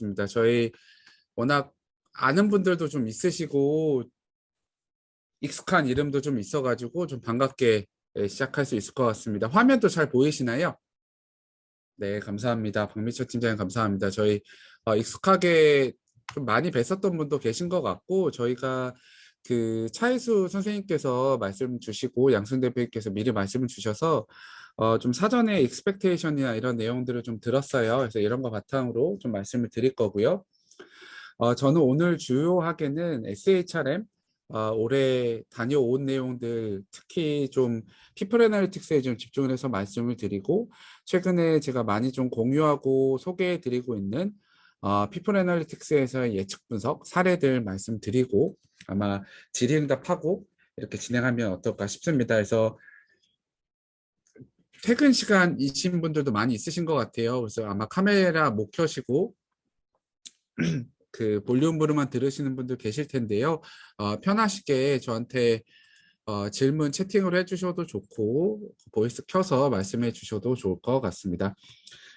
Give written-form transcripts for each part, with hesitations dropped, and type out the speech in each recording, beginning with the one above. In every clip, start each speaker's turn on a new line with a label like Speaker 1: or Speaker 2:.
Speaker 1: 같습니다. 저희 워낙 아는 분들도 좀 있으시고 익숙한 이름도 좀 있어가지고 좀 반갑게 시작할 수 있을 것 같습니다. 화면도 잘 보이시나요? 네, 감사합니다. 박미철 팀장님 감사합니다. 저희 익숙하게 좀 많이 뵀었던 분도 계신 것 같고 저희가 그 차이수 선생님께서 말씀 주시고 양승 대표님께서 미리 말씀을 주셔서 좀 사전에 익스펙테이션이나 이런 내용들을 좀 들었어요. 그래서 이런 거 바탕으로 좀 말씀을 드릴 거고요. 저는 오늘 주요하게는 SHRM 올해 다녀온 내용들 특히 좀 피플 애널리틱스에 좀 집중을 해서 말씀을 드리고 최근에 제가 많이 좀 공유하고 소개해 드리고 있는 피플 애널리틱스에서의 예측 분석 사례들 말씀드리고 아마 질의응답하고 이렇게 진행하면 어떨까 싶습니다. 그래서 퇴근 시간이신 분들도 많이 있으신 것 같아요. 그래서 아마 카메라 못 켜시고 그 볼륨으로만 들으시는 분들 계실 텐데요. 편하시게 저한테 질문 채팅으로 해주셔도 좋고 보이스 켜서 말씀해 주셔도 좋을 것 같습니다.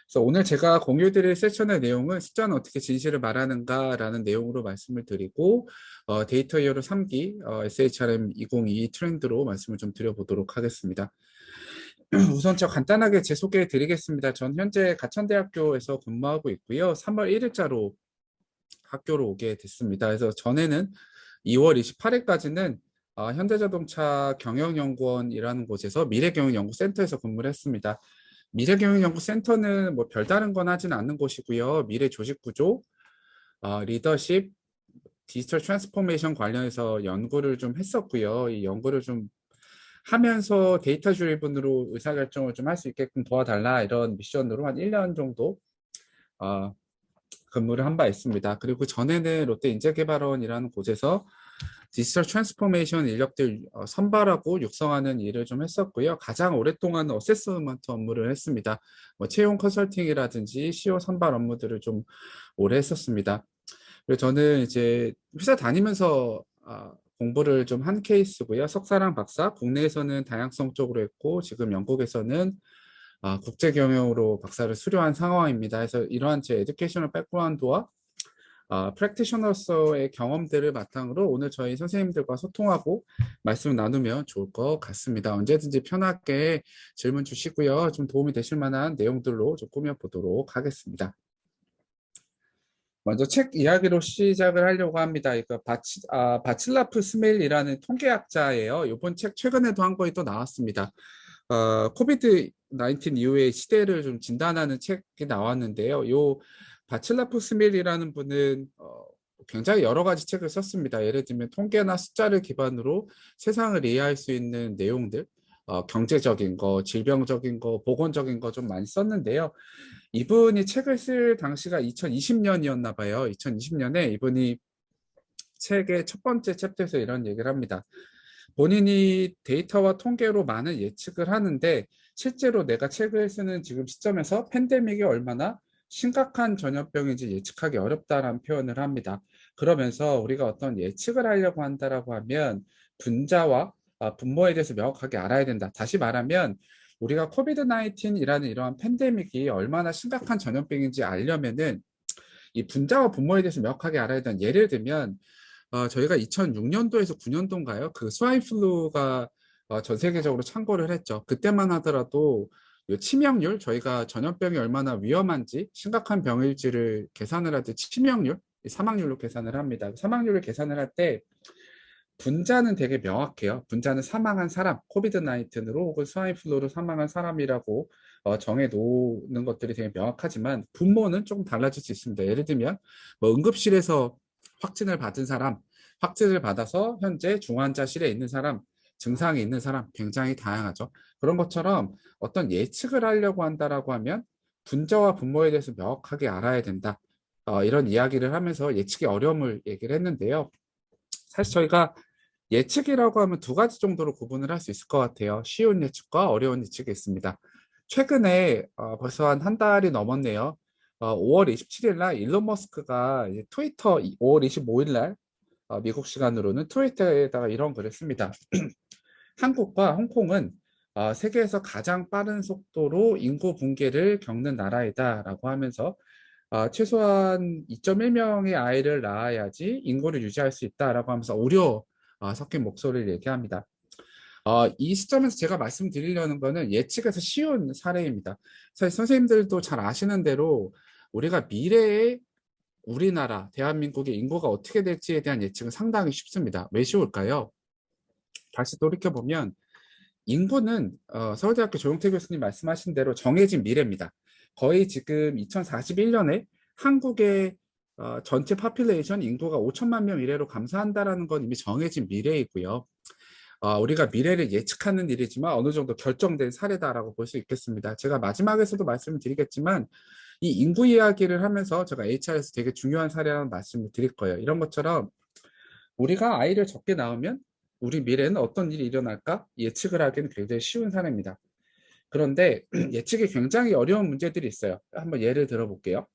Speaker 1: 그래서 오늘 제가 공유드릴 세션의 내용은 숫자는 어떻게 진실을 말하는가라는 내용으로 말씀을 드리고 데이터 이어로 3기 SHRM 2022 트렌드로 말씀을 좀 드려보도록 하겠습니다. 우선 저 간단하게 제 소개해 드리겠습니다. 전 현재 가천대학교에서 근무하고 있고요. 3월 1일자로 학교로 오게 됐습니다. 그래서 전에는 2월 28일까지는 현대자동차 경영연구원이라는 곳에서 미래경영연구센터에서 근무를 했습니다. 미래경영연구센터는 뭐 별다른 건 하지는 않는 곳이고요. 미래 조직구조, 리더십, 디지털 트랜스포메이션 관련해서 연구를 좀 했었고요. 이 연구를 좀 하면서 데이터 드리븐으로 의사결정을 좀 할 수 있게끔 도와달라 이런 미션으로 한 1년 정도 근무를 한 바 있습니다. 그리고 전에는 롯데인재개발원이라는 곳에서 디지털 트랜스포메이션 인력들 선발하고 육성하는 일을 좀 했었고요. 가장 오랫동안 어세스먼트 업무를 했습니다. 뭐 채용 컨설팅이라든지 CEO 선발 업무들을 좀 오래 했었습니다. 그리고 저는 이제 회사 다니면서 공부를 좀 한 케이스고요. 석사랑 박사, 국내에서는 다양성 쪽으로 했고 지금 영국에서는 국제 경영으로 박사를 수료한 상황입니다. 그래서 이러한 제 에듀케이셔널 백그라운드와 프랙티셔너로서의 경험들을 바탕으로 오늘 저희 선생님들과 소통하고 말씀 나누면 좋을 것 같습니다. 언제든지 편하게 질문 주시고요. 좀 도움이 되실 만한 내용들로 좀 꾸며보도록 하겠습니다. 먼저 책 이야기로 시작을 하려고 합니다. 이거 바칠라프 스멜이라는 통계학자예요. 이번 책 최근에도 한 거에 또 나왔습니다. 코비드 19 이후의 시대를 좀 진단하는 책이 나왔는데요. 요 바칠라프 스밀이라는 분은 굉장히 여러 가지 책을 썼습니다. 예를 들면 통계나 숫자를 기반으로 세상을 이해할 수 있는 내용들, 경제적인 거, 질병적인 거, 보건적인 거 좀 많이 썼는데요. 이분이 책을 쓸 당시가 2020년이었나 봐요. 2020년에 이분이 책의 첫 번째 챕터에서 이런 얘기를 합니다. 본인이 데이터와 통계로 많은 예측을 하는데 실제로 내가 책을 쓰는 지금 시점에서 팬데믹이 얼마나 심각한 전염병인지 예측하기 어렵다라는 표현을 합니다. 그러면서 우리가 어떤 예측을 하려고 한다라고 하면 분자와 분모에 대해서 명확하게 알아야 된다. 다시 말하면 우리가 코비드 19이라는 이러한 팬데믹이 얼마나 심각한 전염병인지 알려면은 이 분자와 분모에 대해서 명확하게 알아야 된다. 예를 들면 저희가 2006년도에서 9년도인가요? 그 스와인플루가 전 세계적으로 창궐을 했죠. 그때만 하더라도 이 치명률, 저희가 전염병이 얼마나 위험한지, 심각한 병일지를 계산을 할 때 치명률, 사망률로 계산을 합니다. 사망률을 계산을 할 때 분자는 되게 명확해요. 분자는 사망한 사람, 코비드 19으로 혹은 스와인플루로 사망한 사람이라고 정해 놓는 것들이 되게 명확하지만 분모는 조금 달라질 수 있습니다. 예를 들면 뭐 응급실에서 확진을 받은 사람, 확진을 받아서 현재 중환자실에 있는 사람, 증상이 있는 사람 굉장히 다양하죠. 그런 것처럼 어떤 예측을 하려고 한다라고 하면 분자와 분모에 대해서 명확하게 알아야 된다. 이런 이야기를 하면서 예측의 어려움을 얘기를 했는데요. 사실 저희가 예측이라고 하면 두 가지 정도로 구분을 할 수 있을 것 같아요. 쉬운 예측과 어려운 예측이 있습니다. 최근에 벌써 한 달이 넘었네요. 5월 27일 날 일론 머스크가 이제 트위터 5월 25일 날 미국 시간으로는 트위터에다가 이런 글을 씁니다. 한국과 홍콩은 세계에서 가장 빠른 속도로 인구 붕괴를 겪는 나라이다라고 하면서 최소한 2.1명의 아이를 낳아야지 인구를 유지할 수 있다라고 하면서 우려 섞인 목소리를 얘기합니다. 이 시점에서 제가 말씀드리려는 거는 예측에서 쉬운 사례입니다. 사실 선생님들도 잘 아시는 대로 우리가 미래에 우리나라, 대한민국의 인구가 어떻게 될지에 대한 예측은 상당히 쉽습니다. 왜 쉬울까요? 다시 돌이켜보면 인구는 서울대학교 조용태 교수님 말씀하신 대로 정해진 미래입니다. 거의 지금 2041년에 한국의 전체 파퓰레이션 인구가 5천만 명 이내로 감소한다라는 건 이미 정해진 미래이고요. 우리가 미래를 예측하는 일이지만 어느 정도 결정된 사례다라고 볼 수 있겠습니다. 제가 마지막에서도 말씀을 드리겠지만 이 인구 이야기를 하면서 제가 HR에서 되게 중요한 사례라는 말씀을 드릴 거예요. 이런 것처럼 우리가 아이를 적게 낳으면 우리 미래에는 어떤 일이 일어날까 예측을 하기는 굉장히 쉬운 사례입니다. 그런데 예측이 굉장히 어려운 문제들이 있어요. 한번 예를 들어볼게요.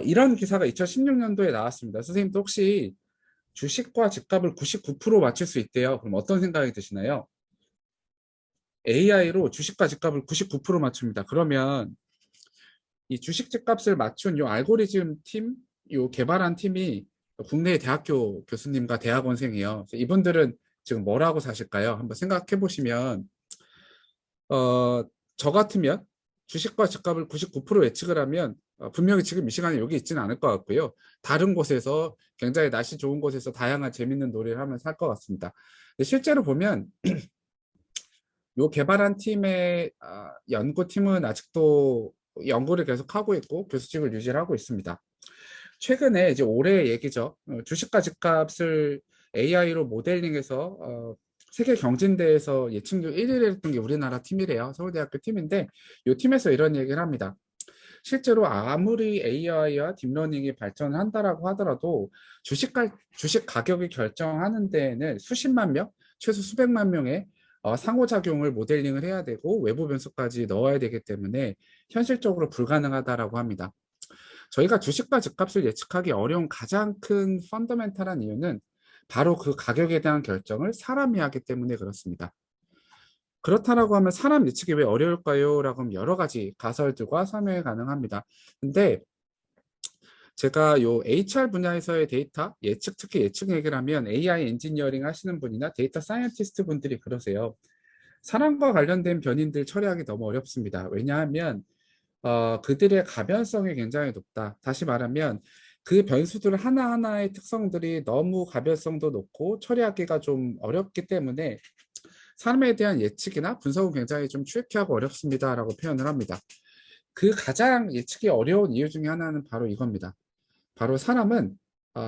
Speaker 1: 이런 기사가 2016년도에 나왔습니다. 선생님도 혹시 주식과 집값을 99% 맞출 수 있대요. 그럼 어떤 생각이 드시나요? AI로 주식과 집값을 99% 맞춥니다. 그러면 이 주식 집값을 맞춘 이 알고리즘 팀, 이 개발한 팀이 국내 대학교 교수님과 대학원생이에요. 이분들은 지금 뭐라고 사실까요? 한번 생각해 보시면 저 같으면 주식과 집값을 99% 예측을 하면 분명히 지금 이 시간에 여기 있지는 않을 것 같고요. 다른 곳에서 굉장히 날씨 좋은 곳에서 다양한 재밌는 놀이를 하면서 살 것 같습니다. 근데 실제로 보면 요 개발한 팀의 연구팀은 아직도 연구를 계속하고 있고 교수직을 유지하고 있습니다. 최근에 이제 올해 얘기죠. 주식과 집값을 AI로 모델링해서 세계 경진대회에서 예측률 1위를 했던 게 우리나라 팀이래요. 서울대학교 팀인데 이 팀에서 이런 얘기를 합니다. 실제로 아무리 AI와 딥러닝이 발전한다라고 하더라도 주식 가격을 결정하는 데에는 수십만 명, 최소 수백만 명의 상호작용을 모델링을 해야 되고 외부 변수까지 넣어야 되기 때문에 현실적으로 불가능하다라고 합니다. 저희가 주식과 집값을 예측하기 어려운 가장 큰 펀더멘탈한 이유는 바로 그 가격에 대한 결정을 사람이 하기 때문에 그렇습니다. 그렇다라고 하면 사람 예측이 왜 어려울까요? 라고 하면 여러 가지 가설들과 설명이 가능합니다. 근데 제가 요 HR 분야에서의 데이터 예측, 특히 예측 얘기를 하면 AI 엔지니어링 하시는 분이나 데이터 사이언티스트 분들이 그러세요. 사람과 관련된 변인들 처리하기 너무 어렵습니다. 왜냐하면 그들의 가변성이 굉장히 높다. 다시 말하면 그 변수들 하나하나의 특성들이 너무 가변성도 높고 처리하기가 좀 어렵기 때문에 사람에 대한 예측이나 분석은 굉장히 좀 취약하고 어렵습니다라고 표현을 합니다. 그 가장 예측이 어려운 이유 중에 하나는 바로 이겁니다. 바로 사람은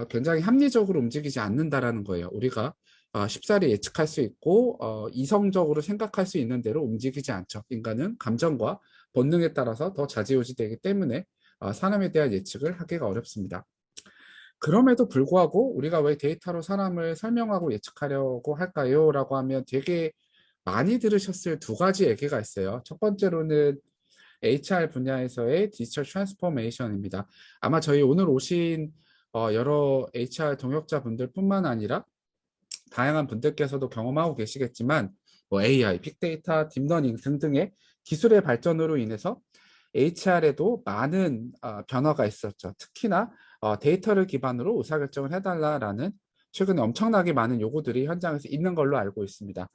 Speaker 1: 굉장히 합리적으로 움직이지 않는다라는 거예요. 우리가 쉽사리 예측할 수 있고 이성적으로 생각할 수 있는 대로 움직이지 않죠. 인간은 감정과 본능에 따라서 더 좌지우지되기 때문에 사람에 대한 예측을 하기가 어렵습니다. 그럼에도 불구하고 우리가 왜 데이터로 사람을 설명하고 예측하려고 할까요? 라고 하면 되게 많이 들으셨을 두 가지 얘기가 있어요. 첫 번째로는 HR 분야에서의 디지털 트랜스포메이션입니다. 아마 저희 오늘 오신 여러 HR 동역자분들 뿐만 아니라 다양한 분들께서도 경험하고 계시겠지만 뭐 AI, 빅데이터, 딥러닝 등등의 기술의 발전으로 인해서 HR에도 많은 변화가 있었죠. 특히나 데이터를 기반으로 의사결정을 해달라라는 최근에 엄청나게 많은 요구들이 현장에서 있는 걸로 알고 있습니다.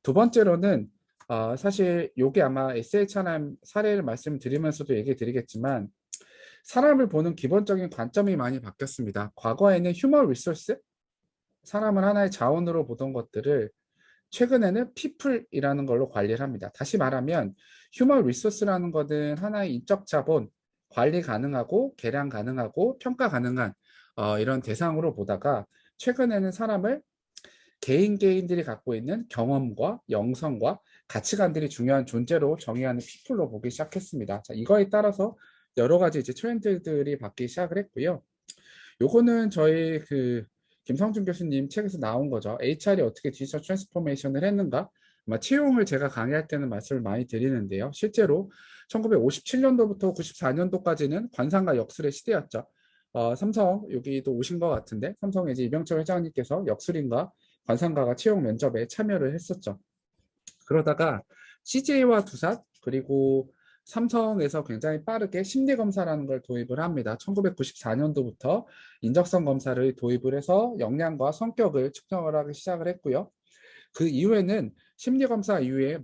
Speaker 1: 두 번째로는 사실 이게 아마 SHRM 사례를 말씀드리면서도 얘기 드리겠지만 사람을 보는 기본적인 관점이 많이 바뀌었습니다. 과거에는 휴먼 리소스, 사람을 하나의 자원으로 보던 것들을 최근에는 people이라는 걸로 관리를 합니다. 다시 말하면 휴먼 리소스라는 것은 하나의 인적 자본, 관리 가능하고 계량 가능하고 평가 가능한 이런 대상으로 보다가 최근에는 사람을 개인들이 갖고 있는 경험과 영성과 가치관들이 중요한 존재로 정의하는 people로 보기 시작했습니다. 자, 이거에 따라서 여러 가지 이제 트렌드들이 바뀌기 시작을 했고요. 요거는 저희 김성준 교수님 책에서 나온 거죠. HR이 어떻게 디지털 트랜스포메이션을 했는가? 아마 채용을 제가 강의할 때는 말씀을 많이 드리는데요. 실제로 1957년도부터 94년도까지는 관상과 역술의 시대였죠. 삼성 여기도 오신 것 같은데 삼성의 이제 이병철 회장님께서 역술인과 관상가가 채용 면접에 참여를 했었죠. 그러다가 CJ와 두산 그리고 삼성에서 굉장히 빠르게 심리검사라는 걸 도입을 합니다. 1994년도부터 인적성 검사를 도입을 해서 역량과 성격을 측정을 하기 시작을 했고요. 그 이후에는 심리검사 이후에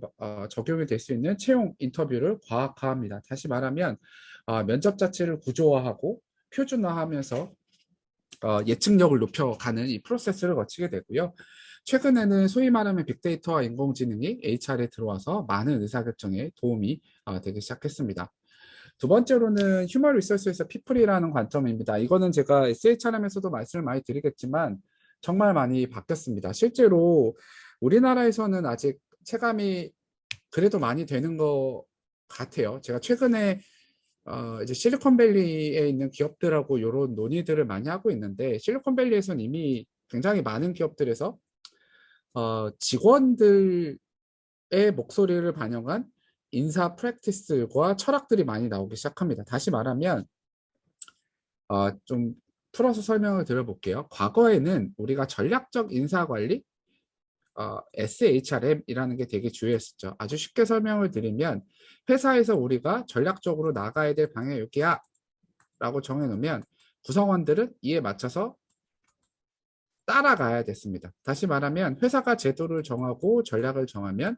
Speaker 1: 적용이 될 수 있는 채용 인터뷰를 과학화합니다. 다시 말하면 면접 자체를 구조화하고 표준화하면서 예측력을 높여가는 이 프로세스를 거치게 되고요. 최근에는 소위 말하면 빅데이터와 인공지능이 HR에 들어와서 많은 의사결정에 도움이 되기 시작했습니다. 두 번째로는 휴먼 리소스에서 피플이라는 관점입니다. 이거는 제가 SHRM에서도 말씀을 많이 드리겠지만 정말 많이 바뀌었습니다. 실제로 우리나라에서는 아직 체감이 그래도 많이 되는 것 같아요. 제가 최근에 이제 실리콘밸리에 있는 기업들하고 이런 논의들을 많이 하고 있는데 실리콘밸리에서는 이미 굉장히 많은 기업들에서 직원들의 목소리를 반영한 인사 프랙티스과 철학들이 많이 나오기 시작합니다. 다시 말하면 좀 풀어서 설명을 드려볼게요. 과거에는 우리가 전략적 인사관리, SHRM이라는 게 되게 중요했었죠. 아주 쉽게 설명을 드리면 회사에서 우리가 전략적으로 나가야 될 방향이 여기야 라고 정해놓으면 구성원들은 이에 맞춰서 따라가야 됐습니다. 다시 말하면 회사가 제도를 정하고 전략을 정하면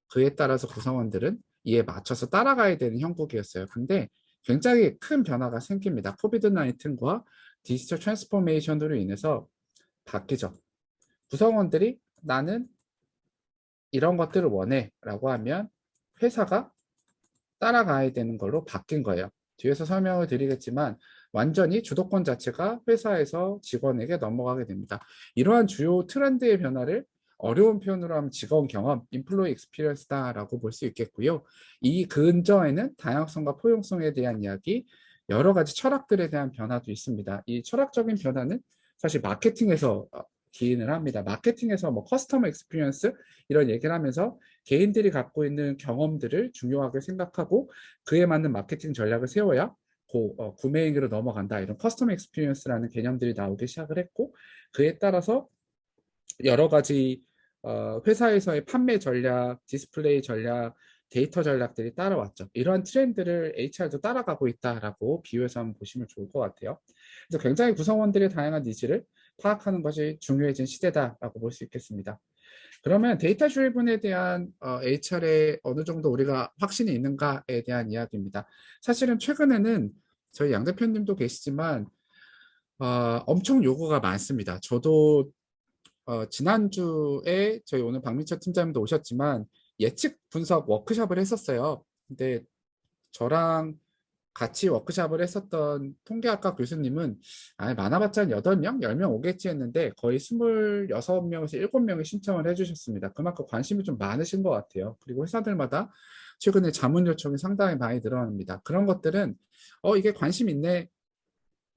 Speaker 1: 그에 따라서 구성원들은 이에 맞춰서 따라가야 되는 형국이었어요. 근데 굉장히 큰 변화가 생깁니다. 코비드 19과 디지털 트랜스포메이션으로 인해서 바뀌죠. 구성원들이 나는 이런 것들을 원해 라고 하면 회사가 따라가야 되는 걸로 바뀐 거예요. 뒤에서 설명을 드리겠지만 완전히 주도권 자체가 회사에서 직원에게 넘어가게 됩니다. 이러한 주요 트렌드의 변화를 어려운 표현으로 하면 직원 경험, 인플로이 익스피리언스다라고 볼 수 있겠고요. 이 근저에는 다양성과 포용성에 대한 이야기, 여러 가지 철학들에 대한 변화도 있습니다. 이 철학적인 변화는 사실 마케팅에서 기인을 합니다. 마케팅에서 뭐 커스터머 익스피리언스 이런 얘기를 하면서 개인들이 갖고 있는 경험들을 중요하게 생각하고 그에 맞는 마케팅 전략을 세워야 구매행위로 넘어간다. 이런 커스터머 익스피리언스라는 개념들이 나오기 시작을 했고 그에 따라서 여러 가지 회사에서의 판매 전략, 디스플레이 전략, 데이터 전략들이 따라왔죠. 이러한 트렌드를 HR도 따라가고 있다라고 비유해서 한번 보시면 좋을 것 같아요. 그래서 굉장히 구성원들의 다양한 니즈를 파악하는 것이 중요해진 시대다라고 볼 수 있겠습니다. 그러면 데이터 드리븐에 대한 HR에 어느 정도 우리가 확신이 있는가에 대한 이야기입니다. 사실은 최근에는 저희 양 대표님도 계시지만 엄청 요구가 많습니다. 저도 지난주에 저희 오늘 박민철 팀장님도 오셨지만 예측 분석 워크숍을 했었어요. 근데 저랑 같이 워크숍을 했었던 통계학과 교수님은 많아봤자 한 8명, 10명 오겠지 했는데 거의 26명에서 7명이 신청을 해주셨습니다. 그만큼 관심이 좀 많으신 것 같아요. 그리고 회사들마다 최근에 자문 요청이 상당히 많이 늘어납니다. 그런 것들은 이게 관심 있네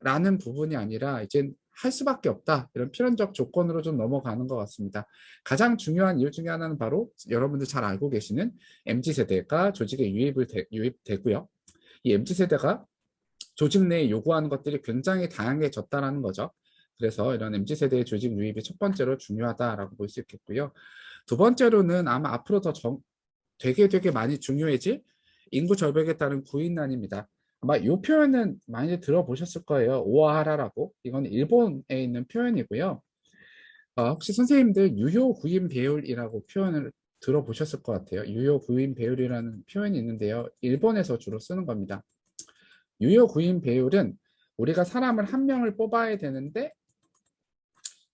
Speaker 1: 라는 부분이 아니라 이제 할 수밖에 없다. 이런 필연적 조건으로 좀 넘어가는 것 같습니다. 가장 중요한 이유 중에 하나는 바로 여러분들 잘 알고 계시는 MZ세대가 조직에 유입되고요. 이 MZ세대가 조직 내에 요구하는 것들이 굉장히 다양해졌다는 거죠. 그래서 이런 MZ세대의 조직 유입이 첫 번째로 중요하다라고 볼 수 있겠고요. 두 번째로는 아마 앞으로 더 되게 많이 중요해질 인구 절벽에 따른 구인난입니다. 아마 이 표현은 많이 들어보셨을 거예요. 오하라라고. 이건 일본에 있는 표현이고요. 혹시 선생님들 유효 구인 배율이라고 표현을 들어보셨을 것 같아요. 유효 구인 배율이라는 표현이 있는데요. 일본에서 주로 쓰는 겁니다. 유효 구인 배율은 우리가 사람을 한 명을 뽑아야 되는데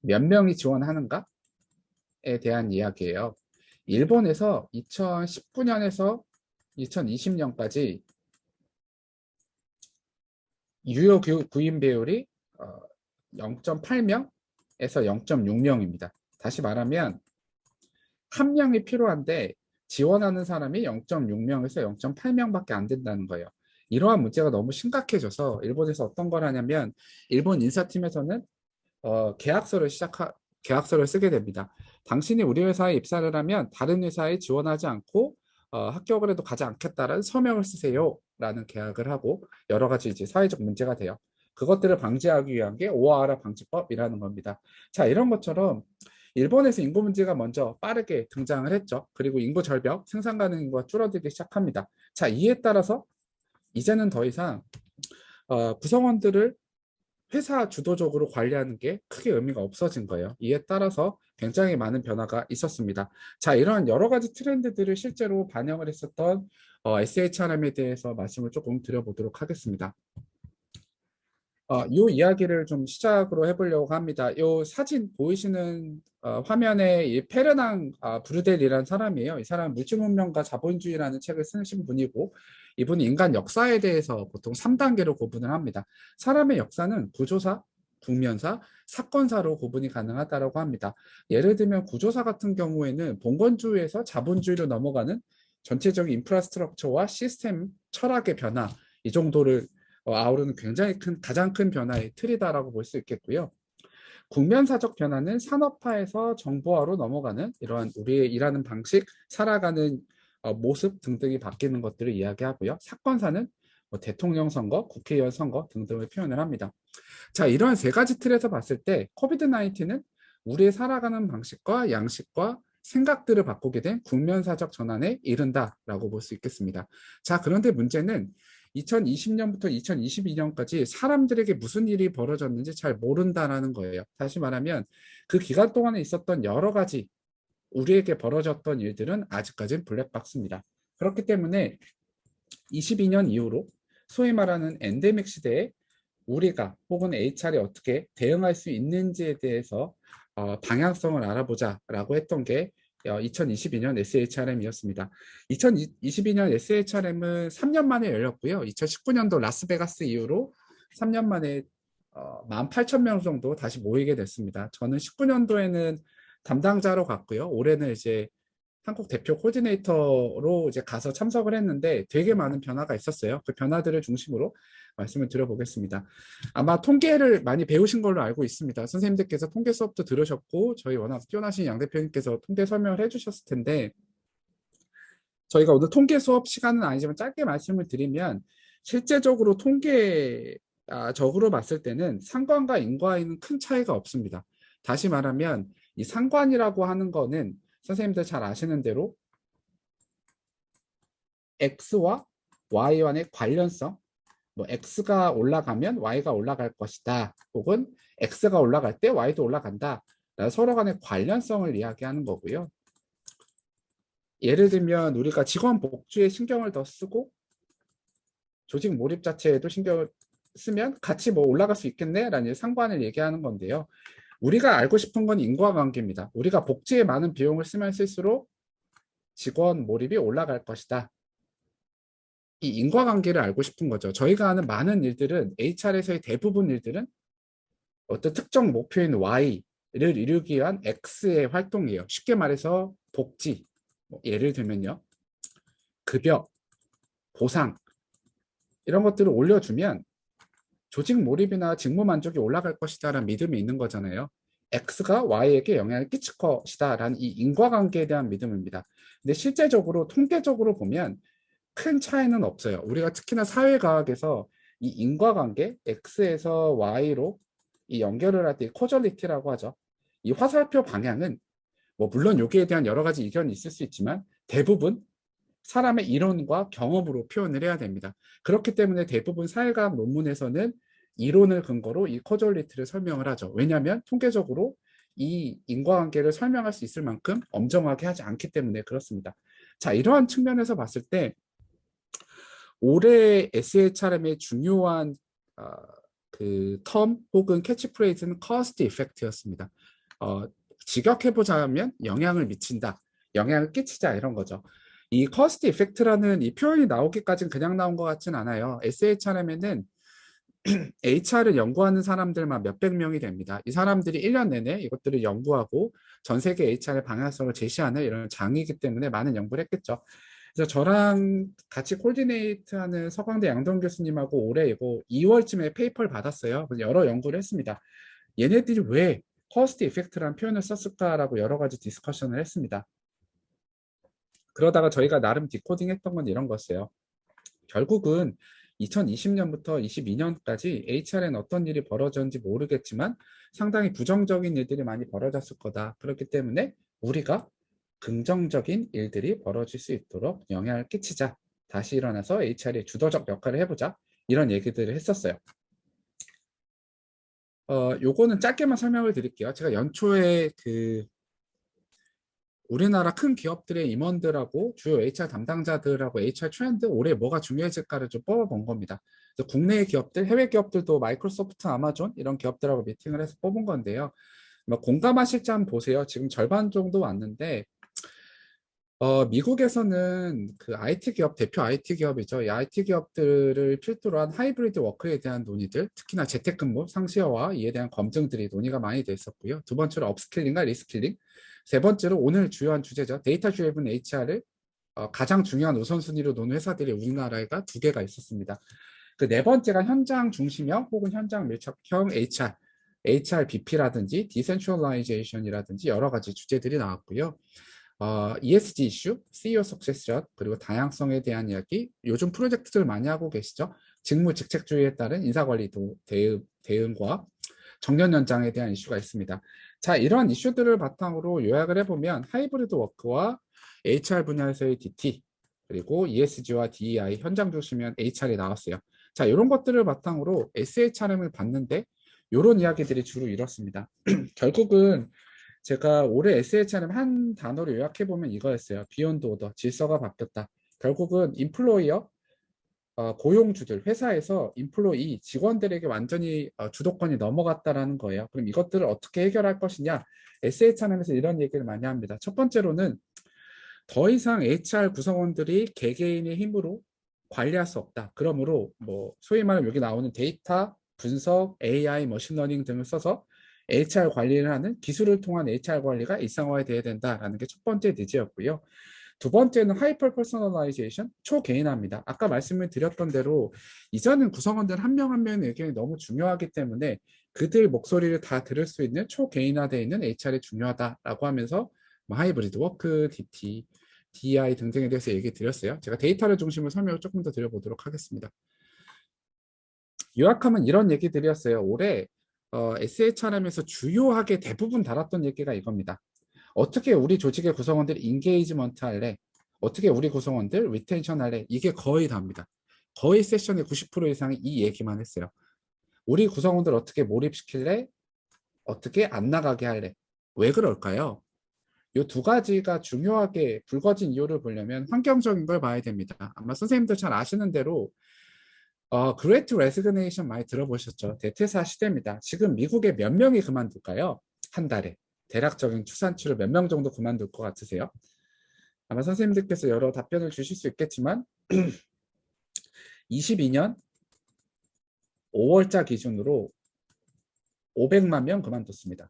Speaker 1: 몇 명이 지원하는가에 대한 이야기예요. 일본에서 2019년에서 2020년까지 유효 구인 배율이 0.8명에서 0.6명입니다. 다시 말하면 한 명이 필요한데 지원하는 사람이 0.6명에서 0.8명밖에 안 된다는 거예요. 이러한 문제가 너무 심각해져서 일본에서 어떤 걸 하냐면 일본 인사팀에서는 계약서를 쓰게 됩니다. 당신이 우리 회사에 입사를 하면 다른 회사에 지원하지 않고 합격을 해도 가지 않겠다라는 서명을 쓰세요 라는 계약을 하고 여러 가지 이제 사회적 문제가 돼요. 그것들을 방지하기 위한 게 오하라 방지법이라는 겁니다. 자, 이런 것처럼 일본에서 인구 문제가 먼저 빠르게 등장을 했죠. 그리고 인구 절벽, 생산 가능 인구가 줄어들기 시작합니다. 자, 이에 따라서 이제는 더 이상 구성원들을 회사 주도적으로 관리하는 게 크게 의미가 없어진 거예요. 이에 따라서 굉장히 많은 변화가 있었습니다. 자, 이런 여러 가지 트렌드들을 실제로 반영을 했었던 SHRM에 대해서 말씀을 조금 드려보도록 하겠습니다. 이 이야기를 좀 시작으로 해보려고 합니다. 이 사진 보이시는 화면에 이 페르낭 브루델이라는 사람이에요. 이 사람은 물질문명과 자본주의라는 책을 쓰신 분이고, 이분이 인간 역사에 대해서 보통 3단계로 구분을 합니다. 사람의 역사는 구조사, 국면사, 사건사로 구분이 가능하다고 합니다. 예를 들면 구조사 같은 경우에는 봉건주의에서 자본주의로 넘어가는 전체적인 인프라스트럭처와 시스템 철학의 변화, 이 정도를 아우르는 굉장히 가장 큰 변화의 틀이다라고 볼 수 있겠고요. 국면사적 변화는 산업화에서 정보화로 넘어가는 이러한 우리의 일하는 방식, 살아가는 모습 등등이 바뀌는 것들을 이야기하고요. 사건사는 대통령 선거, 국회의원 선거 등등을 표현을 합니다. 자, 이러한 세 가지 틀에서 봤을 때 코비드-19는 우리의 살아가는 방식과 양식과 생각들을 바꾸게 된 국면사적 전환에 이른다라고 볼 수 있겠습니다. 자, 그런데 문제는 2020년부터 2022년까지 사람들에게 무슨 일이 벌어졌는지 잘 모른다라는 거예요. 다시 말하면 그 기간 동안에 있었던 여러 가지 우리에게 벌어졌던 일들은 아직까지는 블랙박스입니다. 그렇기 때문에 22년 이후로 소위 말하는 엔데믹 시대에 우리가 혹은 HR이 어떻게 대응할 수 있는지에 대해서 방향성을 알아보자라고 했던 게 2022년 SHRM이었습니다. 2022년 SHRM은 3년 만에 열렸고요. 2019년도 라스베가스 이후로 3년 만에 18,000명 정도 다시 모이게 됐습니다. 저는 19년도에는 담당자로 갔고요. 올해는 이제 한국 대표 코디네이터로 이제 가서 참석을 했는데 되게 많은 변화가 있었어요. 그 변화들을 중심으로 말씀을 드려보겠습니다. 아마 통계를 많이 배우신 걸로 알고 있습니다. 선생님들께서 통계 수업도 들으셨고 저희 워낙 뛰어나신 양 대표님께서 통계 설명을 해주셨을 텐데 저희가 오늘 통계 수업 시간은 아니지만 짧게 말씀을 드리면 실제적으로 통계적으로 봤을 때는 상관과 인과에는 큰 차이가 없습니다. 다시 말하면 이 상관이라고 하는 거는 선생님들 잘 아시는 대로 X와 Y와의 관련성, 뭐 X가 올라가면 Y가 올라갈 것이다. 혹은 X가 올라갈 때 Y도 올라간다. 서로 간의 관련성을 이야기하는 거고요. 예를 들면 우리가 직원 복지에 신경을 더 쓰고 조직 몰입 자체에도 신경을 쓰면 같이 뭐 올라갈 수 있겠네라는 상관을 얘기하는 건데요. 우리가 알고 싶은 건 인과관계입니다. 우리가 복지에 많은 비용을 쓰면 쓸수록 직원 몰입이 올라갈 것이다. 이 인과관계를 알고 싶은 거죠. 저희가 하는 많은 일들은 HR에서의 대부분 일들은 어떤 특정 목표인 Y를 이루기 위한 X의 활동이에요. 쉽게 말해서 복지, 예를 들면요. 급여, 보상 이런 것들을 올려주면 조직 몰입이나 직무 만족이 올라갈 것이다라는 믿음이 있는 거잖아요. X가 Y에게 영향을 끼칠 것이다라는 이 인과관계에 대한 믿음입니다. 근데 실제적으로 통계적으로 보면 큰 차이는 없어요. 우리가 특히나 사회과학에서 이 인과관계 X에서 Y로 이 연결을 할 때 코절리티라고 하죠. 이 화살표 방향은 뭐 물론 여기에 대한 여러 가지 의견이 있을 수 있지만 대부분 사람의 이론과 경험으로 표현을 해야 됩니다. 그렇기 때문에 대부분 사회과학 논문에서는 이론을 근거로 이 코절리티를 설명을 하죠. 왜냐하면 통계적으로 이 인과관계를 설명할 수 있을 만큼 엄정하게 하지 않기 때문에 그렇습니다. 자, 이러한 측면에서 봤을 때 올해 SHRM의 중요한 그 텀 혹은 캐치프레이즈는 커스트 이펙트였습니다. 직역해보자면 영향을 미친다, 영향을 끼치자 이런 거죠. 이 커스트 이펙트라는 이 표현이 나오기까지는 그냥 나온 것 같진 않아요. SHRM에는 HR을 연구하는 사람들만 몇백 명이 됩니다. 이 사람들이 1년 내내 이것들을 연구하고 전 세계 HR의 방향성을 제시하는 이런 장이기 때문에 많은 연구를 했겠죠. 그래서 저랑 같이 코디네이트하는 서강대 양동 교수님하고 올해 이거 2월쯤에 페이퍼를 받았어요. 그래서 여러 연구를 했습니다. 얘네들이 왜 커스트 이펙트라는 표현을 썼을까라고 여러 가지 디스커션을 했습니다. 그러다가 저희가 나름 디코딩 했던 건 이런 거였어요. 결국은 2020년부터 22년까지 HR에는 어떤 일이 벌어졌는지 모르겠지만 상당히 부정적인 일들이 많이 벌어졌을 거다. 그렇기 때문에 우리가 긍정적인 일들이 벌어질 수 있도록 영향을 끼치자. 다시 일어나서 HR의 주도적 역할을 해보자. 이런 얘기들을 했었어요. 요거는 짧게만 설명을 드릴게요. 제가 연초에 우리나라 큰 기업들의 임원들하고 주요 HR 담당자들하고 HR 트렌드 올해 뭐가 중요해질까를 좀 뽑아본 겁니다. 그래서 국내 기업들, 해외 기업들도 마이크로소프트, 아마존 이런 기업들하고 미팅을 해서 뽑은 건데요. 뭐 공감하실 점 보세요. 지금 절반 정도 왔는데 미국에서는 그 IT 기업, 대표 IT 기업이죠. 이 IT 기업들을 필두로 한 하이브리드 워크에 대한 논의들, 특히나 재택근무, 상시화와 이에 대한 검증들이 논의가 많이 돼 있었고요. 두 번째로 업스킬링과 리스킬링, 세 번째로 오늘 주요한 주제죠. 데이터 드리븐 HR을 가장 중요한 우선순위로 놓는 회사들이 우리나라에가 두 개가 있었습니다. 그 네 번째가 현장 중심형 혹은 현장 밀착형 HR, HRBP라든지 디센트럴라이제이션이라든지 여러 가지 주제들이 나왔고요. ESG 이슈, CEO 석세스전, 그리고 다양성에 대한 이야기, 요즘 프로젝트들 많이 하고 계시죠? 직무 직책주의에 따른 인사관리 대응과 정년 연장에 대한 이슈가 있습니다. 자, 이런 이슈들을 바탕으로 요약을 해보면 하이브리드 워크와 HR 분야에서의 DT, 그리고 ESG와 DEI, 현장 중심형 HR이 나왔어요. 자, 이런 것들을 바탕으로 SHRM을 봤는데 이런 이야기들이 주로 이렇습니다. 결국은 제가 올해 SHRM 한 단어로 요약해보면 이거였어요. 비욘드 오더, 질서가 바뀌었다. 결국은 인플로이어, 고용주들, 회사에서 인플로이, 직원들에게 완전히 주도권이 넘어갔다라는 거예요. 그럼 이것들을 어떻게 해결할 것이냐? SHRM에서 이런 얘기를 많이 합니다. 첫 번째로는 더 이상 HR 구성원들이 개개인의 힘으로 관리할 수 없다. 그러므로 뭐 소위 말하면 여기 나오는 데이터, 분석, AI, 머신러닝 등을 써서 HR 관리를 하는 기술을 통한 HR 관리가 일상화돼야 된다라는 게 첫 번째 니즈였고요. 두 번째는 하이퍼 퍼스널라이제이션, 초개인화입니다. 아까 말씀을 드렸던 대로 이전은 구성원들 한 명 한 명의 의견이 너무 중요하기 때문에 그들 목소리를 다 들을 수 있는 초개인화되어 있는 HR이 중요하다라고 하면서 뭐 하이브리드 워크, DT, DI 등등에 대해서 얘기 드렸어요. 제가 데이터를 중심으로 설명을 조금 더 드려보도록 하겠습니다. 요약하면 이런 얘기 드렸어요. 올해 SHRM에서 주요하게 대부분 달았던 얘기가 이겁니다. 어떻게 우리 조직의 구성원들 인게이지먼트 할래? 어떻게 우리 구성원들 리텐션 할래? 이게 거의 답니다. 거의 세션의 90% 이상이 이 얘기만 했어요. 우리 구성원들 어떻게 몰입시킬래? 어떻게 안 나가게 할래? 왜 그럴까요? 이 두 가지가 중요하게 불거진 이유를 보려면 환경적인 걸 봐야 됩니다. 아마 선생님들 잘 아시는 대로 그레이트 레시그네이션 많이 들어보셨죠? 대퇴사 시대입니다. 지금 미국에 몇 명이 그만둘까요? 한 달에. 대략적인 추산치로 몇 명 정도 그만둘 것 같으세요? 아마 선생님들께서 여러 답변을 주실 수 있겠지만 22년 5월자 기준으로 500만 명 그만뒀습니다.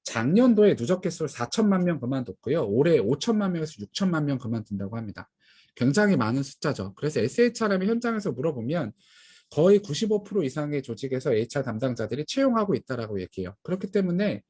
Speaker 1: 작년도에 누적 개수를 4천만 명 그만뒀고요. 올해 5천만 명에서 6천만 명 그만둔다고 합니다. 굉장히 많은 숫자죠. 그래서 SHRM의 현장에서 물어보면 거의 95% 이상의 조직에서 HR 담당자들이 채용하고 있다라고 얘기해요. 그렇기 때문에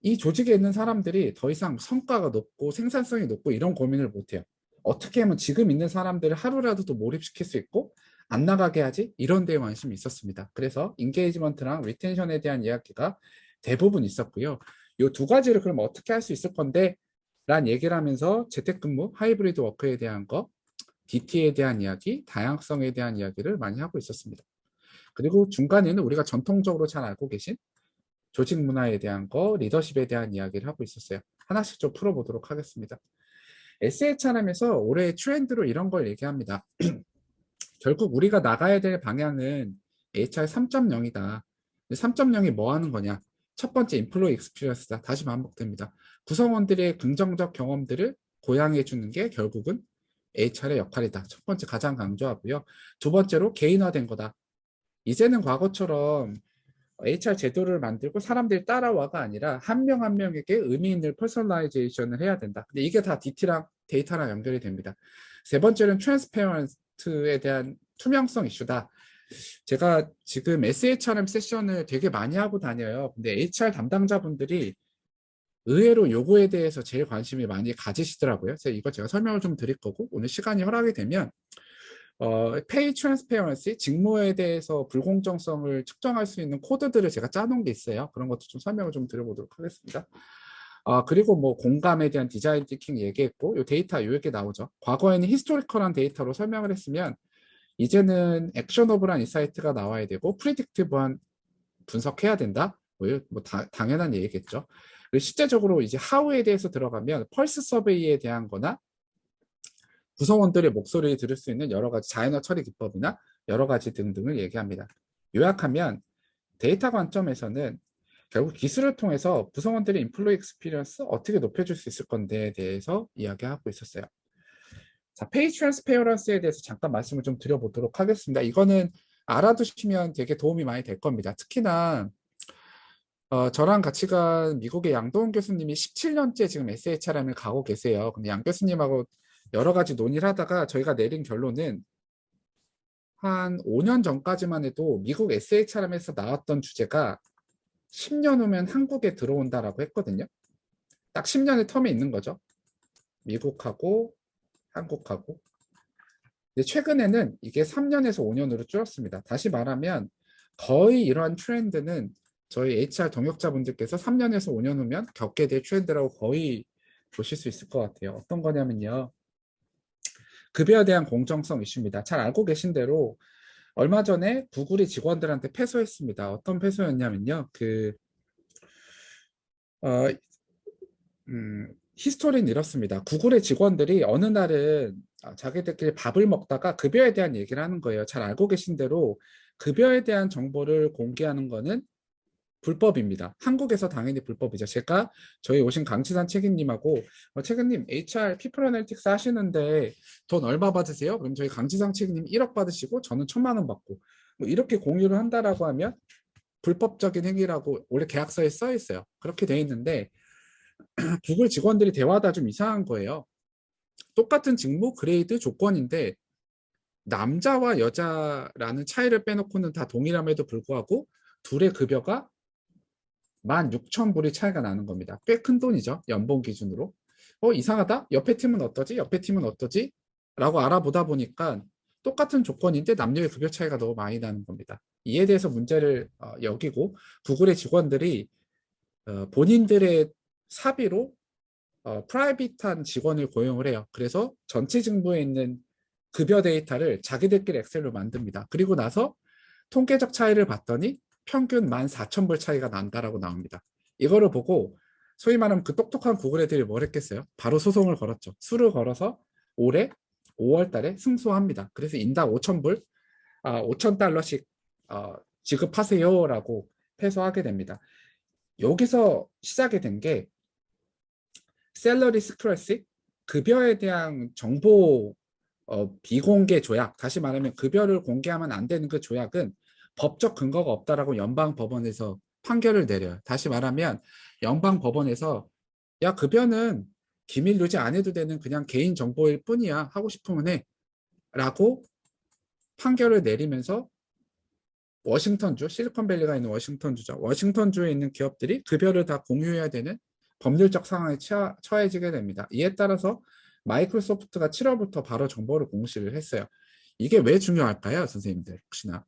Speaker 1: 이 조직에 있는 사람들이 더 이상 성과가 높고 생산성이 높고 이런 고민을 못해요. 어떻게 하면 지금 있는 사람들을 하루라도 더 몰입시킬 수 있고 안 나가게 하지? 이런 데에 관심이 있었습니다. 그래서 인게이지먼트랑 리텐션에 대한 이야기가 대부분 있었고요. 이 두 가지를 그럼 어떻게 할 수 있을 건데? 란 얘기를 하면서 재택근무, 하이브리드 워크에 대한 거, DT에 대한 이야기, 다양성에 대한 이야기를 많이 하고 있었습니다. 그리고 중간에는 우리가 전통적으로 잘 알고 계신 조직 문화에 대한 거, 리더십에 대한 이야기를 하고 있었어요. 하나씩 좀 풀어보도록 하겠습니다. SHRM에서 올해 트렌드로 이런 걸 얘기합니다. 결국 우리가 나가야 될 방향은 HR 3.0이다. 3.0이 뭐 하는 거냐? 첫 번째 인플로이 익스피리언스다. 다시 반복됩니다. 구성원들의 긍정적 경험들을 고양해 주는 게 결국은 HR의 역할이다. 첫 번째 가장 강조하고요. 두 번째로 개인화된 거다. 이제는 과거처럼 HR 제도를 만들고 사람들이 따라와가 아니라 한 명 한 명에게 의미 있는 퍼스널라이제이션을 해야 된다. 근데 이게 다 DT랑 데이터랑 연결이 됩니다. 세 번째는 트랜스페런트에 대한 투명성 이슈다. 제가 지금 SHRM 세션을 되게 많이 하고 다녀요. 근데 HR 담당자분들이 의외로 요거에 대해서 제일 관심이 많이 가지시더라고요. 그래서 이거 제가 설명을 좀 드릴 거고 오늘 시간이 허락이 되면 페이 트랜스페어런시, 직무에 대해서 불공정성을 측정할 수 있는 코드들을 제가 짜놓은 게 있어요. 그런 것도 좀 설명을 좀 드려보도록 하겠습니다. 그리고 뭐 공감에 대한 디자인 티킹 얘기했고, 요 데이터 요렇게 나오죠. 과거에는 히스토리컬한 데이터로 설명을 했으면 이제는 액셔너블한 인사이트가 나와야 되고 프리딕티브한 분석해야 된다. 당연한 얘기겠죠. 그리고 실제적으로 이제 하우에 대해서 들어가면 펄스 서베이에 대한 거나 구성원들의 목소리를 들을 수 있는 여러 가지 자연어 처리 기법이나 여러 가지 등등을 얘기합니다. 요약하면 데이터 관점에서는 결국 기술을 통해서 구성원들의 인플로이 익스피리언스 어떻게 높여줄 수 있을 건데에 대해서 이야기하고 있었어요. 자, 페이 트랜스페어런스에 대해서 잠깐 말씀을 좀 드려보도록 하겠습니다. 이거는 알아두시면 되게 도움이 많이 될 겁니다. 특히나 저랑 같이 간 미국의 양도훈 교수님이 17년째 지금 SHRM을 가고 계세요. 근데 양 교수님하고 여러 가지 논의를 하다가 저희가 내린 결론은 한 5년 전까지만 해도 미국 SHRM에서 나왔던 주제가 10년 후면 한국에 들어온다라고 했거든요. 딱 10년의 텀이 있는 거죠. 미국하고 한국하고. 근데 최근에는 이게 3년에서 5년으로 줄었습니다. 다시 말하면 거의 이러한 트렌드는 저희 HR 동역자분들께서 3년에서 5년 후면 겪게 될 트렌드라고 거의 보실 수 있을 것 같아요. 어떤 거냐면요. 급여에 대한 공정성 이슈입니다. 잘 알고 계신 대로 얼마 전에 구글이 직원들한테 패소했습니다. 어떤 패소였냐면요. 히스토리는 이렇습니다. 구글의 직원들이 어느 날은 자기들끼리 밥을 먹다가 급여에 대한 얘기를 하는 거예요. 잘 알고 계신 대로 급여에 대한 정보를 공개하는 거는 불법입니다. 한국에서 당연히 불법이죠. 제가 저희 오신 강치산 책임님하고 책임님 HR 피플 애널리틱스 하시는데 돈 얼마 받으세요? 그럼 저희 강치산 책임님 1억 받으시고 저는 1,000만 원 받고 뭐 이렇게 공유를 한다라고 하면 불법적인 행위라고 원래 계약서에 써 있어요. 그렇게 돼 있는데 구글 직원들이 대화하다 좀 이상한 거예요. 똑같은 직무 그레이드 조건인데 남자와 여자라는 차이를 빼놓고는 다 동일함에도 불구하고 둘의 급여가 16,000불이 차이가 나는 겁니다. 꽤 큰 돈이죠. 연봉 기준으로. 이상하다? 옆에 팀은 어떠지? 옆에 팀은 어떠지? 라고 알아보다 보니까 똑같은 조건인데 남녀의 급여 차이가 너무 많이 나는 겁니다. 이에 대해서 문제를 여기고 구글의 직원들이 본인들의 사비로 프라이빗한 직원을 고용을 해요. 그래서 전체 직무에 있는 급여 데이터를 자기들끼리 엑셀로 만듭니다. 그리고 나서 통계적 차이를 봤더니 평균 14,000불 차이가 난다라고 나옵니다. 이거를 보고 소위 말하면 그 똑똑한 구글 애들이 뭘 했겠어요? 바로 소송을 걸었죠. 수를 걸어서 올해 5월 달에 승소합니다. 그래서 인당 5,000불, 5,000달러씩 지급하세요라고 패소하게 됩니다. 여기서 시작이 된 게 셀러리 스크래시, 급여에 대한 정보 비공개 조약, 다시 말하면 급여를 공개하면 안 되는 그 조약은 법적 근거가 없다라고 연방 법원에서 판결을 내려요. 다시 말하면 연방 법원에서 야 급여는 기밀 유지 안 해도 되는 그냥 개인 정보일 뿐이야. 하고 싶으면 해. 라고 판결을 내리면서 워싱턴주, 실리콘밸리가 있는 워싱턴주죠. 워싱턴주에 있는 기업들이 급여를 다 공유해야 되는 법률적 상황에 처해지게 됩니다. 이에 따라서 마이크로소프트가 7월부터 바로 정보를 공시를 했어요. 이게 왜 중요할까요, 선생님들? 혹시나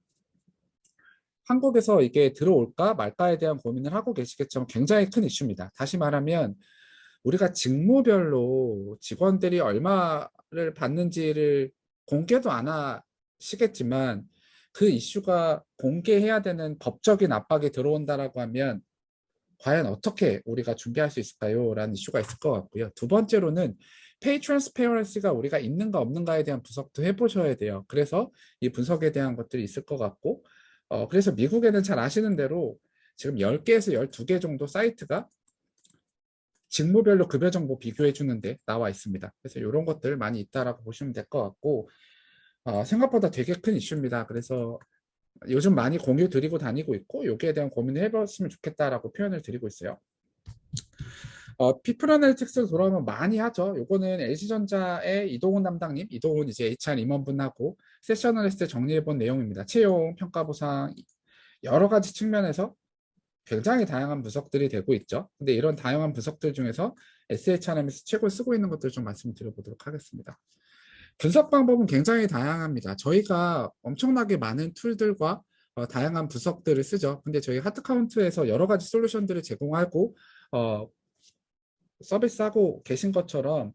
Speaker 1: 한국에서 이게 들어올까 말까에 대한 고민을 하고 계시겠지만 굉장히 큰 이슈입니다. 다시 말하면 우리가 직무별로 직원들이 얼마를 받는지를 공개도 안 하시겠지만 그 이슈가 공개해야 되는 법적인 압박이 들어온다라고 하면 과연 어떻게 우리가 준비할 수 있을까요? 라는 이슈가 있을 것 같고요. 두 번째로는 페이 트랜스페어런시가 우리가 있는가 없는가에 대한 분석도 해보셔야 돼요. 그래서 이 분석에 대한 것들이 있을 것 같고 그래서 미국에는 잘 아시는 대로 지금 10개에서 12개 정도 사이트가 직무별로 급여 정보 비교해 주는데 나와 있습니다. 그래서 이런 것들 많이 있다라고 보시면 될 것 같고 생각보다 되게 큰 이슈입니다. 그래서 요즘 많이 공유 드리고 다니고 있고 여기에 대한 고민을 해봤으면 좋겠다라고 표현을 드리고 있어요. 피플 애널리틱스 돌아오면 많이 하죠. 요거는 LG전자의 이동훈 담당님, 이동훈 이제 HR 임원분하고 세셔널리스트 정리해본 내용입니다. 채용, 평가 보상 여러 가지 측면에서 굉장히 다양한 분석들이 되고 있죠. 근데 이런 다양한 분석들 중에서 SHRM에서 책을 쓰고 있는 것들 좀 말씀드려보도록 하겠습니다. 분석 방법은 굉장히 다양합니다. 저희가 엄청나게 많은 툴들과 다양한 분석들을 쓰죠. 근데 저희 하드카운트에서 여러 가지 솔루션들을 제공하고 어, 서비스하고 계신 것처럼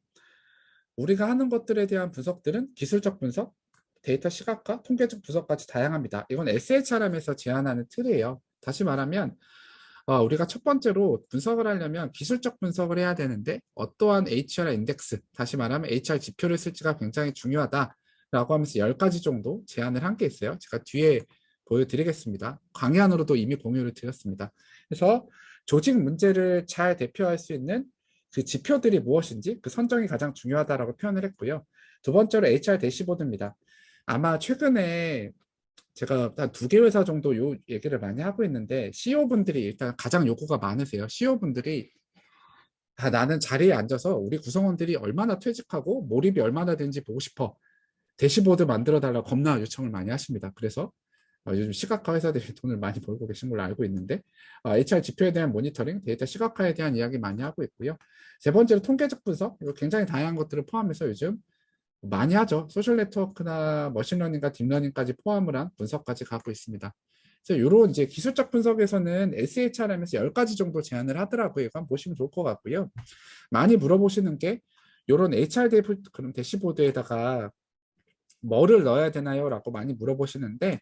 Speaker 1: 우리가 하는 것들에 대한 분석들은 기술적 분석, 데이터 시각화, 통계적 분석까지 다양합니다. 이건 SHRM에서 제안하는 틀이에요. 다시 말하면 우리가 첫 번째로 분석을 하려면 기술적 분석을 해야 되는데 어떠한 HR 인덱스, 다시 말하면 HR 지표를 쓸지가 굉장히 중요하다라고 하면서 10가지 정도 제안을 한 게 있어요. 제가 뒤에 보여드리겠습니다. 강의안으로도 이미 공유를 드렸습니다. 그래서 조직 문제를 잘 대표할 수 있는 그 지표들이 무엇인지 그 선정이 가장 중요하다라고 표현을 했고요. 두 번째로 HR 대시보드입니다. 아마 최근에 제가 한 2개 회사 정도 요 얘기를 많이 하고 있는데 CEO분들이 일단 가장 요구가 많으세요. CEO분들이 나는 자리에 앉아서 우리 구성원들이 얼마나 퇴직하고 몰입이 얼마나 되는지 보고 싶어. 대시보드 만들어 달라고 겁나 요청을 많이 하십니다. 그래서 요즘 시각화 회사들이 돈을 많이 벌고 계신 걸로 알고 있는데 HR 지표에 대한 모니터링, 데이터 시각화에 대한 이야기 많이 하고 있고요. 세 번째로 통계적 분석, 이거 굉장히 다양한 것들을 포함해서 요즘 많이 하죠. 소셜 네트워크나 머신러닝과 딥러닝까지 포함을 한 분석까지 가고 있습니다. 그래서 이런 이제 기술적 분석에서는 SHRM에서 10가지 정도 제안을 하더라고요. 이거 한번 보시면 좋을 것 같고요. 많이 물어보시는 게 이런 HR 그런 대시보드에다가 뭐를 넣어야 되나요? 라고 많이 물어보시는데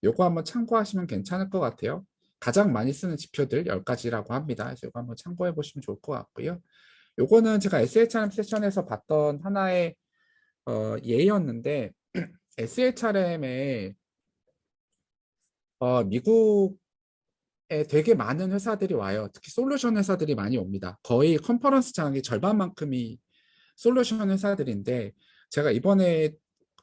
Speaker 1: 요거 한번 참고하시면 괜찮을 것 같아요. 가장 많이 쓰는 지표들 10가지라고 합니다. 그래서 이거 한번 참고해 보시면 좋을 것 같고요. 요거는 제가 SHRM 세션에서 봤던 하나의 예였는데 SHRM에 미국에 되게 많은 회사들이 와요. 특히 솔루션 회사들이 많이 옵니다. 거의 컨퍼런스장의 절반만큼이 솔루션 회사들인데 제가 이번에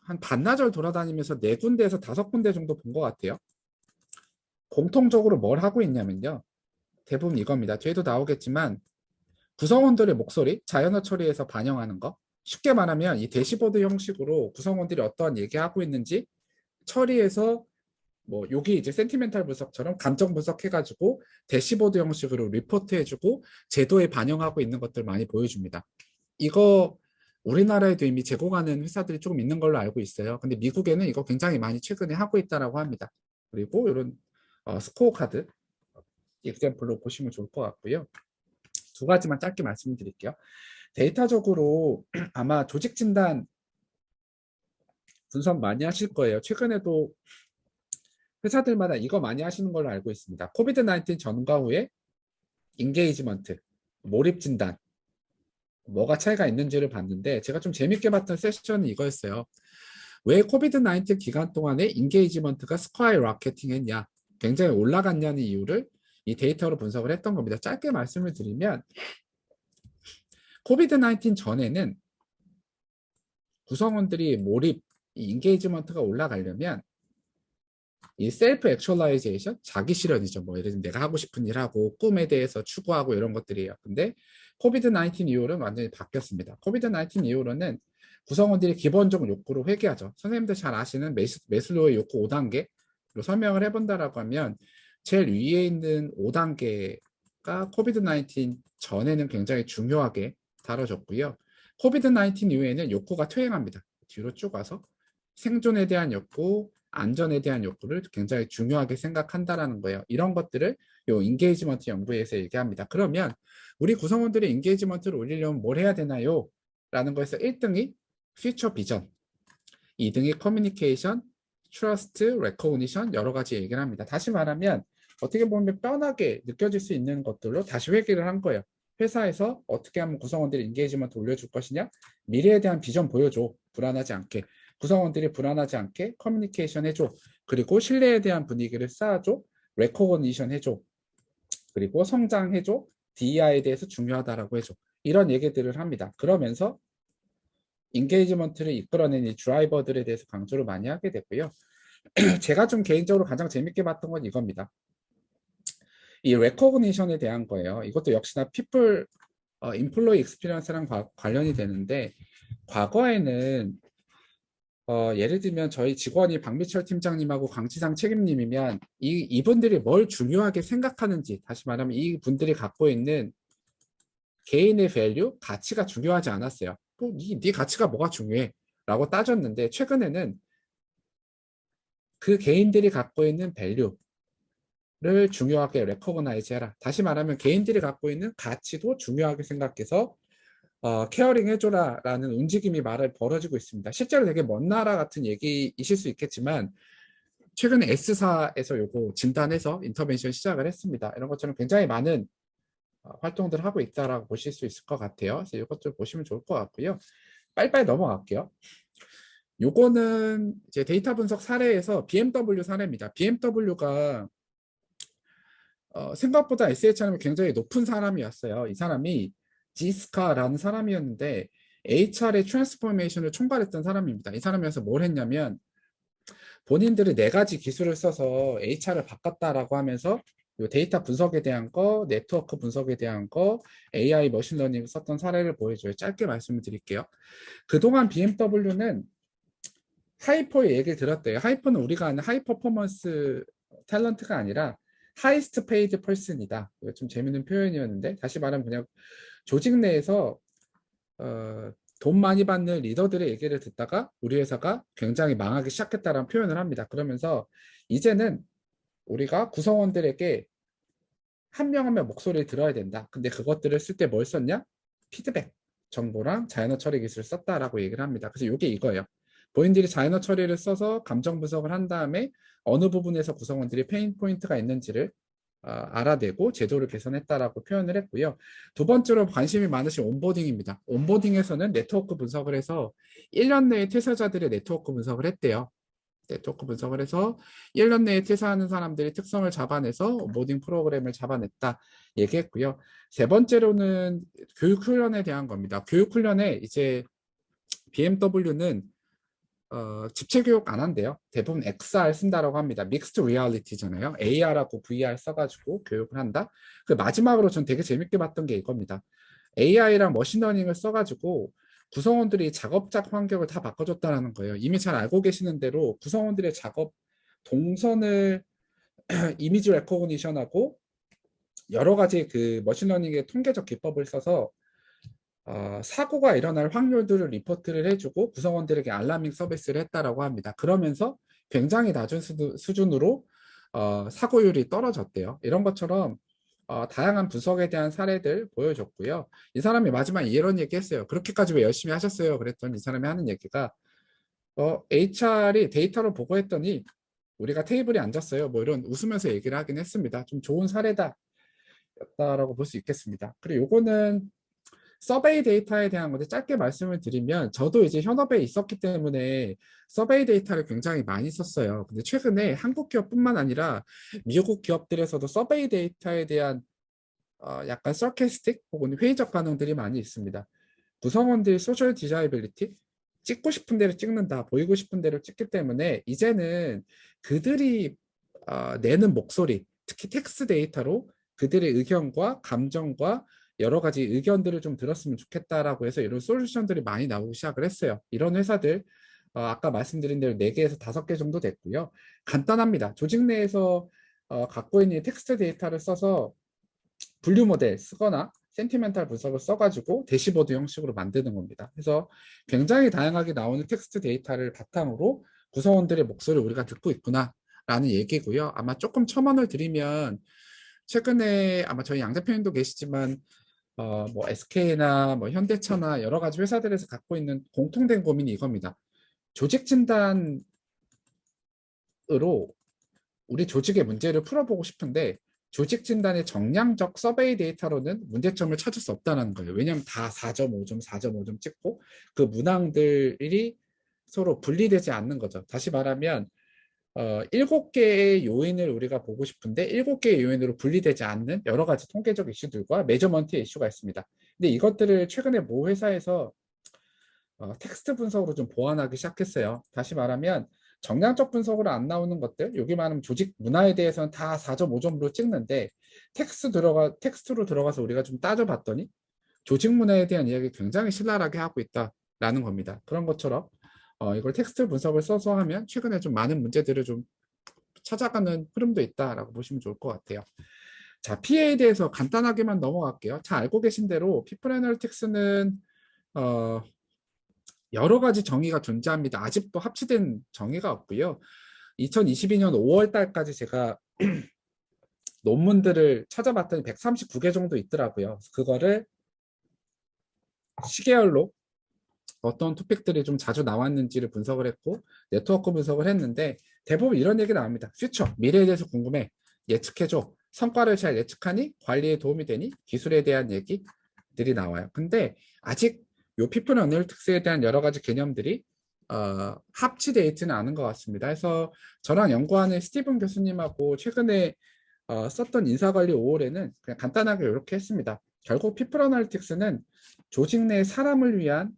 Speaker 1: 한 반나절 돌아다니면서 4군데에서 5군데 정도 본 것 같아요. 공통적으로 뭘 하고 있냐면요. 대부분 이겁니다. 뒤에도 나오겠지만 구성원들의 목소리, 자연어 처리해서 반영하는 거. 쉽게 말하면 이 대시보드 형식으로 구성원들이 어떠한 얘기하고 있는지 처리해서 뭐 여기 이제 센티멘탈 분석처럼 감정 분석해가지고 대시보드 형식으로 리포트해주고 제도에 반영하고 있는 것들 많이 보여줍니다. 이거 우리나라에도 이미 제공하는 회사들이 조금 있는 걸로 알고 있어요. 근데 미국에는 이거 굉장히 많이 최근에 하고 있다라고 합니다. 그리고 이런 스코어 카드 example로 보시면 좋을 것 같고요. 2가지만 짧게 말씀드릴게요. 데이터적으로 아마 조직 진단 분석 많이 하실 거예요. 최근에도 회사들마다 이거 많이 하시는 걸로 알고 있습니다. 코비드 19 전과 후에 인게이지먼트, 몰입 진단, 뭐가 차이가 있는지를 봤는데 제가 좀 재밌게 봤던 세션은 이거였어요. 왜 코비드 19 기간 동안에 인게이지먼트가 스카이 라케팅 했냐, 굉장히 올라갔냐는 이유를 이 데이터로 분석을 했던 겁니다. 짧게 말씀을 드리면 코비드 19 전에는 구성원들이 몰입, 이 인게이지먼트가 올라가려면 이 셀프 액츄얼라이제이션, 자기 실현이죠. 뭐 예를 들면 내가 하고 싶은 일 하고 꿈에 대해서 추구하고 이런 것들이에요. 근데 코비드 19 이후로는 완전히 바뀌었습니다. 코비드 19 이후로는 구성원들이 기본적 욕구로 회귀하죠. 선생님들 잘 아시는 메슬로우의 욕구 5단계로 설명을 해본다라고 하면 제일 위에 있는 5단계가 코비드 19 전에는 굉장히 중요하게 다뤄졌고요. 코비드 19 이후에는 욕구가 퇴행합니다. 뒤로 쭉 와서 생존에 대한 욕구, 안전에 대한 욕구를 굉장히 중요하게 생각한다라는 거예요. 이런 것들을 요 인게이지먼트 연구에서 얘기합니다. 그러면 우리 구성원들의 인게이지먼트를 올리려면 뭘 해야 되나요? 라는 거에서 1등이 퓨처 비전, 2등이 커뮤니케이션, 트러스트, 레코니션 여러 가지 얘기를 합니다. 다시 말하면 어떻게 보면 뻔하게 느껴질 수 있는 것들로 다시 회귀를 한 거예요. 회사에서 어떻게 하면 구성원들의 인게이지먼트 올려줄 것이냐? 미래에 대한 비전 보여줘. 불안하지 않게. 구성원들이 불안하지 않게 커뮤니케이션 해줘. 그리고 신뢰에 대한 분위기를 쌓아줘. 레코니션 해줘. 그리고 성장해줘. DEI에 대해서 중요하다라고 해줘. 이런 얘기들을 합니다. 그러면서 인게이지먼트를 이끌어낸 이 드라이버들에 대해서 강조를 많이 하게 됐고요. 제가 좀 개인적으로 가장 재밌게 봤던 건 이겁니다. 이 레코그니션에 대한 거예요. 이것도 역시나 people, employee experience랑 관련이 되는데 과거에는 예를 들면 저희 직원이 박미철 팀장님하고 강지상 책임님이면 이분들이 뭘 중요하게 생각하는지, 다시 말하면 이분들이 갖고 있는 개인의 밸류, 가치가 중요하지 않았어요. 네 가치가 뭐가 중요해? 라고 따졌는데 최근에는 그 개인들이 갖고 있는 밸류를 중요하게 레코그나이즈 해라. 다시 말하면 개인들이 갖고 있는 가치도 중요하게 생각해서 케어링 해줘라 라는 움직임이 말을 벌어지고 있습니다. 실제로 되게 먼 나라 같은 얘기이실 수 있겠지만 최근에 S사에서 요거 진단해서 인터벤션 시작을 했습니다. 이런 것처럼 굉장히 많은 활동들을 하고 있다라고 보실 수 있을 것 같아요. 그래서 이것 좀 보시면 좋을 것 같고요. 빨리빨리 넘어갈게요. 요거는 이제 데이터 분석 사례에서 BMW 사례입니다. BMW가 생각보다 SHRM이 굉장히 높은 사람이었어요. 이 사람이 지스카라는 사람이었는데 HR의 트랜스포메이션을 총괄했던 사람입니다. 이 사람이어서 뭘 했냐면 본인들이 4가지 기술을 써서 HR을 바꿨다라고 하면서 요 데이터 분석에 대한 거, 네트워크 분석에 대한 거, AI 머신러닝 썼던 사례를 보여줘요. 짧게 말씀을 드릴게요. 그동안 BMW는 하이퍼의 얘기를 들었대요. 하이퍼는 우리가 아는 하이 퍼포먼스 탤런트가 아니라 하이스트 페이드 펄슨이다. 이거 좀 재밌는 표현이었는데 다시 말하면 그냥 조직 내에서 돈 많이 받는 리더들의 얘기를 듣다가 우리 회사가 굉장히 망하기 시작했다라는 표현을 합니다. 그러면서 이제는 우리가 구성원들에게 한 명 한 명 목소리를 들어야 된다. 근데 그것들을 쓸 때 뭘 썼냐? 피드백 정보랑 자연어 처리 기술을 썼다라고 얘기를 합니다. 그래서 이게 이거예요. 본인들이 자연어 처리를 써서 감정 분석을 한 다음에 어느 부분에서 구성원들이 페인 포인트가 있는지를 알아내고 제도를 개선했다라고 표현을 했고요. 두 번째로 관심이 많으신 온보딩입니다. 온보딩에서는 네트워크 분석을 해서 1년 내에 퇴사자들의 네트워크 분석을 했대요. 네트워크 분석을 해서 1년 내에 퇴사하는 사람들의 특성을 잡아내서 온보딩 프로그램을 잡아냈다 얘기했고요. 세 번째로는 교육 훈련에 대한 겁니다. 교육 훈련에 이제 BMW는 집체 교육 안 한대요. 대부분 XR 쓴다라고 합니다. 믹스드 리얼리티잖아요. AR하고 VR 써가지고 교육을 한다. 그 마지막으로 전 되게 재밌게 봤던 게 이겁니다. AI랑 머신러닝을 써가지고 구성원들이 작업작 환경을 다 바꿔줬다는 거예요. 이미 잘 알고 계시는 대로 구성원들의 작업 동선을 이미지 레코그니션하고 여러 가지 그 머신러닝의 통계적 기법을 써서 사고가 일어날 확률들을 리포트를 해주고 구성원들에게 알라밍 서비스를 했다라고 합니다. 그러면서 굉장히 낮은 수준으로 사고율이 떨어졌대요. 이런 것처럼 다양한 분석에 대한 사례들 보여줬고요. 이 사람이 마지막에 이런 얘기 했어요. 그렇게까지 왜 열심히 하셨어요? 그랬더니 이 사람이 하는 얘기가 HR이 데이터를 보고했더니 우리가 테이블에 앉았어요. 뭐 이런 웃으면서 얘기를 하긴 했습니다. 좀 좋은 사례다. 였다라고 볼 수 있겠습니다. 그리고 요거는 서베이 데이터에 대한 건데 짧게 말씀을 드리면 저도 이제 현업에 있었기 때문에 서베이 데이터를 굉장히 많이 썼어요. 근데 최근에 한국 기업뿐만 아니라 미국 기업들에서도 서베이 데이터에 대한 약간 서케스틱 혹은 회의적 반응들이 많이 있습니다. 구성원들이 소셜 디자이빌리티 찍고 싶은 대로 찍는다, 보이고 싶은 대로 찍기 때문에 이제는 그들이 내는 목소리, 특히 텍스트 데이터로 그들의 의견과 감정과 여러 가지 의견들을 좀 들었으면 좋겠다라고 해서 이런 솔루션들이 많이 나오기 시작을 했어요. 이런 회사들 아까 말씀드린 대로 4개에서 5개 정도 됐고요. 간단합니다. 조직 내에서 갖고 있는 텍스트 데이터를 써서 분류 모델 쓰거나 센티멘탈 분석을 써가지고 대시보드 형식으로 만드는 겁니다. 그래서 굉장히 다양하게 나오는 텍스트 데이터를 바탕으로 구성원들의 목소리를 우리가 듣고 있구나 라는 얘기고요. 아마 조금 첨언을 드리면 최근에 아마 저희 양 대표님도 계시지만 뭐 SK나 뭐 현대차나 여러 가지 회사들에서 갖고 있는 공통된 고민이 이겁니다. 조직 진단으로 우리 조직의 문제를 풀어보고 싶은데 조직 진단의 정량적 서베이 데이터로는 문제점을 찾을 수 없다는 거예요. 왜냐하면 다 4.5점, 4.5점 찍고 그 문항들이 서로 분리되지 않는 거죠. 다시 말하면 7개의 요인을 우리가 보고 싶은데 7개의 요인으로 분리되지 않는 여러 가지 통계적 이슈들과 매저먼트 이슈가 있습니다. 근데 이것들을 최근에 모 회사에서 텍스트 분석으로 좀 보완하기 시작했어요. 다시 말하면 정량적 분석으로 안 나오는 것들, 여기 말하면 조직 문화에 대해서는 다 4.5점으로 찍는데 텍스트로 들어가서 우리가 좀 따져봤더니 조직 문화에 대한 이야기 굉장히 신랄하게 하고 있다라는 겁니다. 그런 것처럼 이걸 텍스트 분석을 써서 하면 최근에 좀 많은 문제들을 좀 찾아가는 흐름도 있다라고 보시면 좋을 것 같아요. 자, PA에 대해서 간단하게만 넘어갈게요. 잘 알고 계신 대로 피플 애널리틱스는 여러 가지 정의가 존재합니다. 아직도 합치된 정의가 없고요. 2022년 5월 달까지 제가 논문들을 찾아봤더니 139개 정도 있더라고요. 그거를 시계열로 어떤 토픽들이 좀 자주 나왔는지를 분석을 했고 네트워크 분석을 했는데 대부분 이런 얘기 나옵니다. 퓨처, 미래에 대해서 궁금해. 예측해줘. 성과를 잘 예측하니? 관리에 도움이 되니? 기술에 대한 얘기들이 나와요. 근데 아직 요 피플 어널리틱스에 대한 여러 가지 개념들이 합치되어 있지는 않은 것 같습니다. 그래서 저랑 연구하는 스티븐 교수님하고 최근에 썼던 인사관리 5월에는 그냥 간단하게 이렇게 했습니다. 결국 피플 어널리틱스는 조직 내 사람을 위한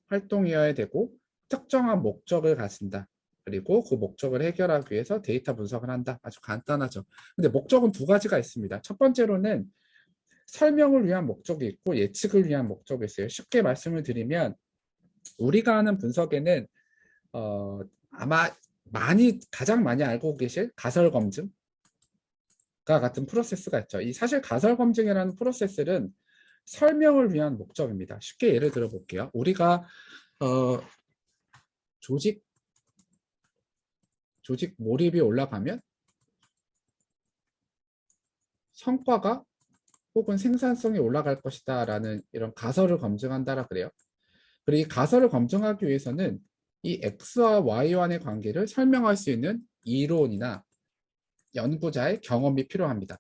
Speaker 1: 활동이어야 되고 특정한 목적을 가진다. 그리고 그 목적을 해결하기 위해서 데이터 분석을 한다. 아주 간단하죠. 근데 목적은 두 가지가 있습니다. 첫 번째로는 설명을 위한 목적이 있고 예측을 위한 목적이 있어요. 쉽게 말씀을 드리면 우리가 하는 분석에는 아마 가장 많이 알고 계실 가설 검증과 같은 프로세스가 있죠. 이 사실 가설 검증이라는 프로세스는 설명을 위한 목적입니다. 쉽게 예를 들어 볼게요. 우리가 조직 몰입이 올라가면 성과가 혹은 생산성이 올라갈 것이다 라는 이런 가설을 검증한다라 그래요. 그리고 이 가설을 검증하기 위해서는 이 X와 Y와의 관계를 설명할 수 있는 이론이나 연구자의 경험이 필요합니다.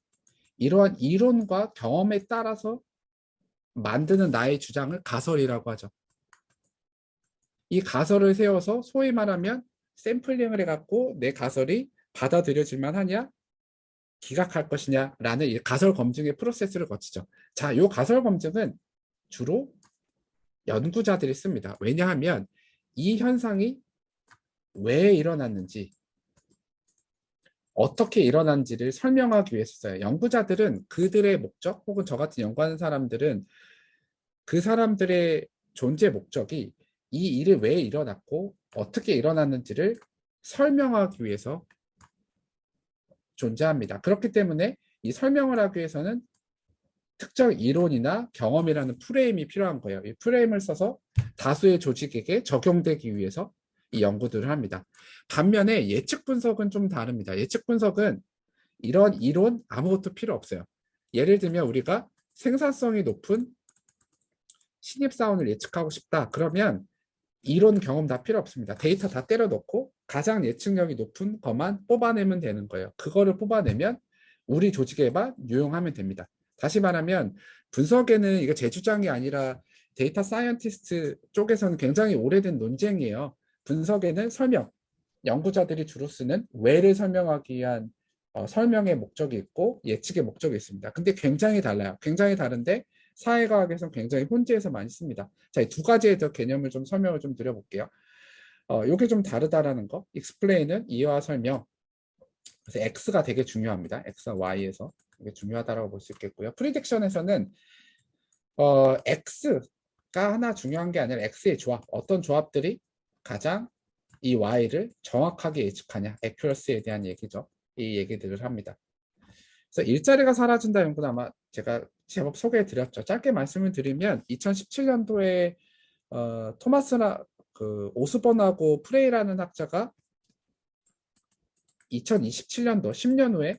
Speaker 1: 이러한 이론과 경험에 따라서 만드는 나의 주장을 가설이라고 하죠. 이 가설을 세워서 소위 말하면 샘플링을 해갖고 내 가설이 받아들여질만 하냐 기각할 것이냐라는 이 가설 검증의 프로세스를 거치죠. 자, 이 가설 검증은 주로 연구자들이 씁니다. 왜냐하면 이 현상이 왜 일어났는지 어떻게 일어난지를 설명하기 위해서 써요. 연구자들은 그들의 목적 혹은 저 같은 연구하는 사람들은 그 사람들의 존재 목적이 이 일이 왜 일어났고 어떻게 일어났는지를 설명하기 위해서 존재합니다. 그렇기 때문에 이 설명을 하기 위해서는 특정 이론이나 경험이라는 프레임이 필요한 거예요. 이 프레임을 써서 다수의 조직에게 적용되기 위해서 이 연구들을 합니다. 반면에 예측 분석은 좀 다릅니다. 예측 분석은 이런 이론 아무것도 필요 없어요. 예를 들면 우리가 생산성이 높은 신입사원을 예측하고 싶다. 그러면 이론 경험 다 필요 없습니다. 데이터 다 때려 넣고 가장 예측력이 높은 것만 뽑아내면 되는 거예요. 그거를 뽑아내면 우리 조직에만 유용하면 됩니다. 다시 말하면 분석에는 이거 제 주장이 아니라 데이터 사이언티스트 쪽에서는 굉장히 오래된 논쟁이에요. 분석에는 설명, 연구자들이 주로 쓰는 왜를 설명하기 위한 설명의 목적이 있고 예측의 목적이 있습니다. 근데 굉장히 달라요. 굉장히 다른데 사회과학에서는 굉장히 혼재해서 많이 씁니다. 자, 이 두 가지의 더 개념을 좀 설명을 좀 드려볼게요. 이게 좀 다르다라는 거. explain은 이해와 설명. 그래서 X가 되게 중요합니다. X와 Y에서 되게 중요하다라고 볼 수 있겠고요. prediction에서는 X가 하나 중요한 게 아니라 X의 조합. 어떤 조합들이 가장 이 Y를 정확하게 예측하냐. accuracy에 대한 얘기죠. 이 얘기들을 합니다. 그래서 일자리가 사라진다 연구는 아마 제가 제법 소개해 드렸죠. 짧게 말씀을 드리면 2017년도에 토마스나 오스본하고 프레이라는 학자가 2027년도 10년 후에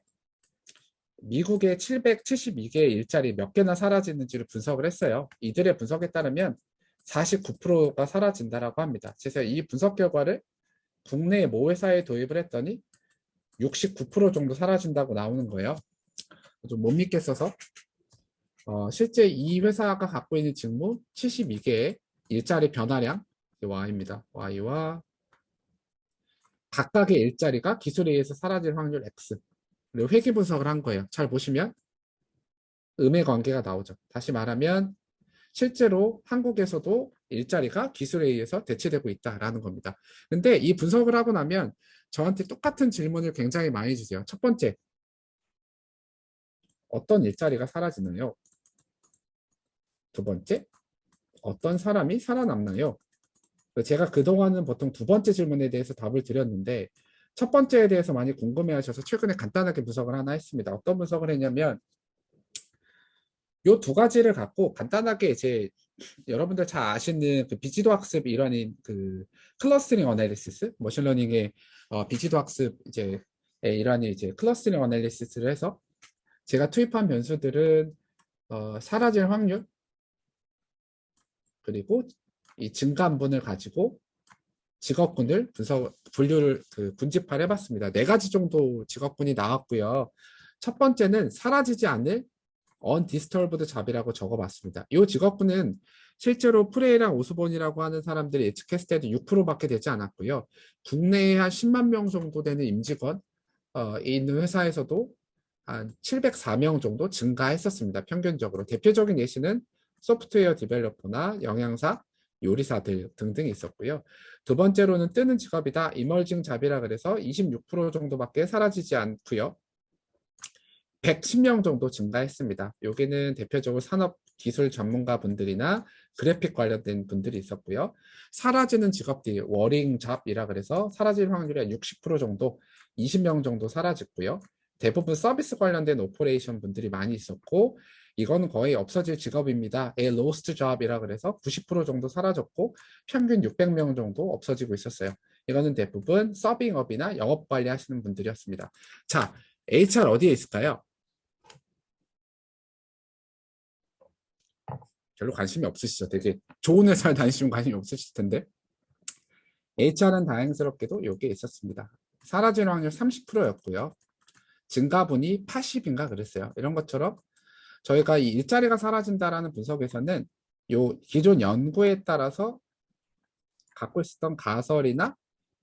Speaker 1: 미국의 772개의 일자리 몇 개나 사라지는지를 분석을 했어요. 이들의 분석에 따르면 49%가 사라진다라고 합니다. 그래서 이 분석 결과를 국내 모 회사에 도입을 했더니 69% 정도 사라진다고 나오는 거예요. 좀 못 믿겠어서 실제 이 회사가 갖고 있는 직무 72개의 일자리 변화량 Y입니다. Y와 각각의 일자리가 기술에 의해서 사라질 확률 X. 그리고 회귀 분석을 한 거예요. 잘 보시면 음의 관계가 나오죠. 다시 말하면 실제로 한국에서도 일자리가 기술에 의해서 대체되고 있다라는 겁니다. 근데 이 분석을 하고 나면 저한테 똑같은 질문을 굉장히 많이 주세요. 첫 번째, 어떤 일자리가 사라지나요? 두 번째, 어떤 사람이 살아남나요? 제가 그동안은 보통 두 번째 질문에 대해서 답을 드렸는데 첫 번째에 대해서 많이 궁금해하셔서 최근에 간단하게 분석을 하나 했습니다. 어떤 분석을 했냐면 요 두 가지를 갖고 간단하게 이제 여러분들 잘 아시는 그 비지도 학습 일환인 그 클러스터링 어널리시스, 머신러닝의 비지도 학습 이제 일환이 이제 클러스터링 어널리시스를 해서 제가 투입한 변수들은 사라질 확률 그리고 이 증가분을 가지고 직업군을 분류를 군집화를 해봤습니다. 네 가지 정도 직업군이 나왔고요. 첫 번째는 사라지지 않을 undisturbed 잡이라고 적어봤습니다. 이 직업군은 실제로 프레이랑 오스본이라고 하는 사람들이 예측했을 때도 6%밖에 되지 않았고요. 국내에 한 10만 명 정도 되는 임직원 있는 회사에서도 한 704명 정도 증가했었습니다. 평균적으로. 대표적인 예시는 소프트웨어 디벨로퍼나 영양사, 요리사들 등등이 있었고요. 두 번째로는 뜨는 직업이다. 이멀징 잡이라 그래서 26% 정도밖에 사라지지 않고요. 110명 정도 증가했습니다. 여기는 대표적으로 산업 기술 전문가 분들이나 그래픽 관련된 분들이 있었고요. 사라지는 직업들이 워링 잡이라 그래서 사라질 확률이 한 60% 정도, 20명 정도 사라졌고요. 대부분 서비스 관련된 오퍼레이션 분들이 많이 있었고, 이거는 거의 없어질 직업입니다. A lost job이라 그래서 90% 정도 사라졌고, 평균 600명 정도 없어지고 있었어요. 이거는 대부분 서빙업이나 영업 관리 하시는 분들이었습니다. 자, HR 어디에 있을까요? 별로 관심이 없으시죠? 되게 좋은 회사를 다니시면 관심이 없으실 텐데. HR은 다행스럽게도 여기에 있었습니다. 사라지는 확률 30%였고요. 증가분이 80인가 그랬어요. 이런 것처럼 저희가 이 일자리가 사라진다라는 분석에서는 요 기존 연구에 따라서 갖고 있었던 가설이나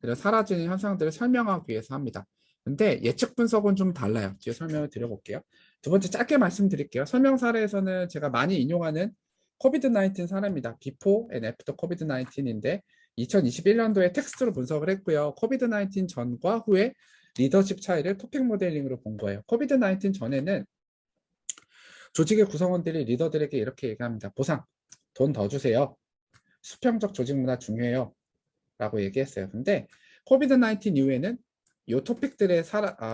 Speaker 1: 이런 사라지는 현상들을 설명하기 위해서 합니다. 근데 예측 분석은 좀 달라요. 뒤에 설명을 드려볼게요. 두 번째 짧게 말씀드릴게요. 설명 사례에서는 제가 많이 인용하는 코비드-19 사례입니다. Before and After 코비드-19인데 2021년도에 텍스트로 분석을 했고요. 코비드-19 전과 후에 리더십 차이를 토픽 모델링으로 본 거예요. 코비드-19 전에는 조직의 구성원들이 리더들에게 이렇게 얘기합니다. 보상, 돈 더 주세요. 수평적 조직 문화 중요해요. 라고 얘기했어요. 근데 코비드-19 이후에는 이 토픽들에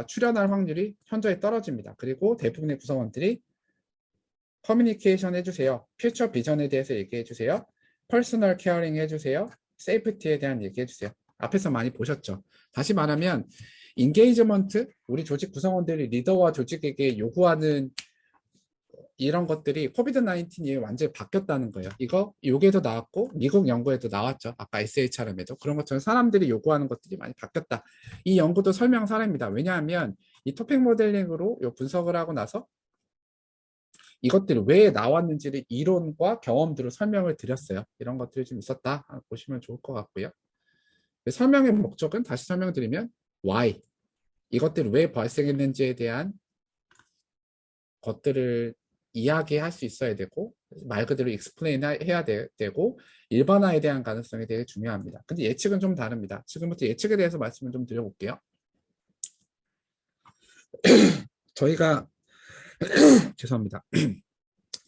Speaker 1: 출연할 확률이 현저히 떨어집니다. 그리고 대부분의 구성원들이 커뮤니케이션 해주세요. 퓨처 비전에 대해서 얘기해주세요. 퍼스널 케어링 해주세요. 세이프티에 대한 얘기해주세요. 앞에서 많이 보셨죠? 다시 말하면 인게이지먼트, 우리 조직 구성원들이 리더와 조직에게 요구하는 이런 것들이 코비드-19 이후에 완전히 바뀌었다는 거예요. 여기에도 나왔고 미국 연구에도 나왔죠. 아까 SHRM에도 그런 것처럼 사람들이 요구하는 것들이 많이 바뀌었다. 이 연구도 설명 사례입니다. 왜냐하면 이 토픽 모델링으로 분석을 하고 나서 이것들이 왜 나왔는지를 이론과 경험들을 설명을 드렸어요. 이런 것들이 좀 있었다 보시면 좋을 것 같고요. 설명의 목적은 다시 설명드리면 why, 이것들이 왜 발생했는지에 대한 것들을 이야기할 수 있어야 되고 말 그대로 explain 해야 되고 일반화에 대한 가능성이 되게 중요합니다. 근데 예측은 좀 다릅니다. 지금부터 예측에 대해서 말씀을 좀 드려볼게요. 저희가 죄송합니다.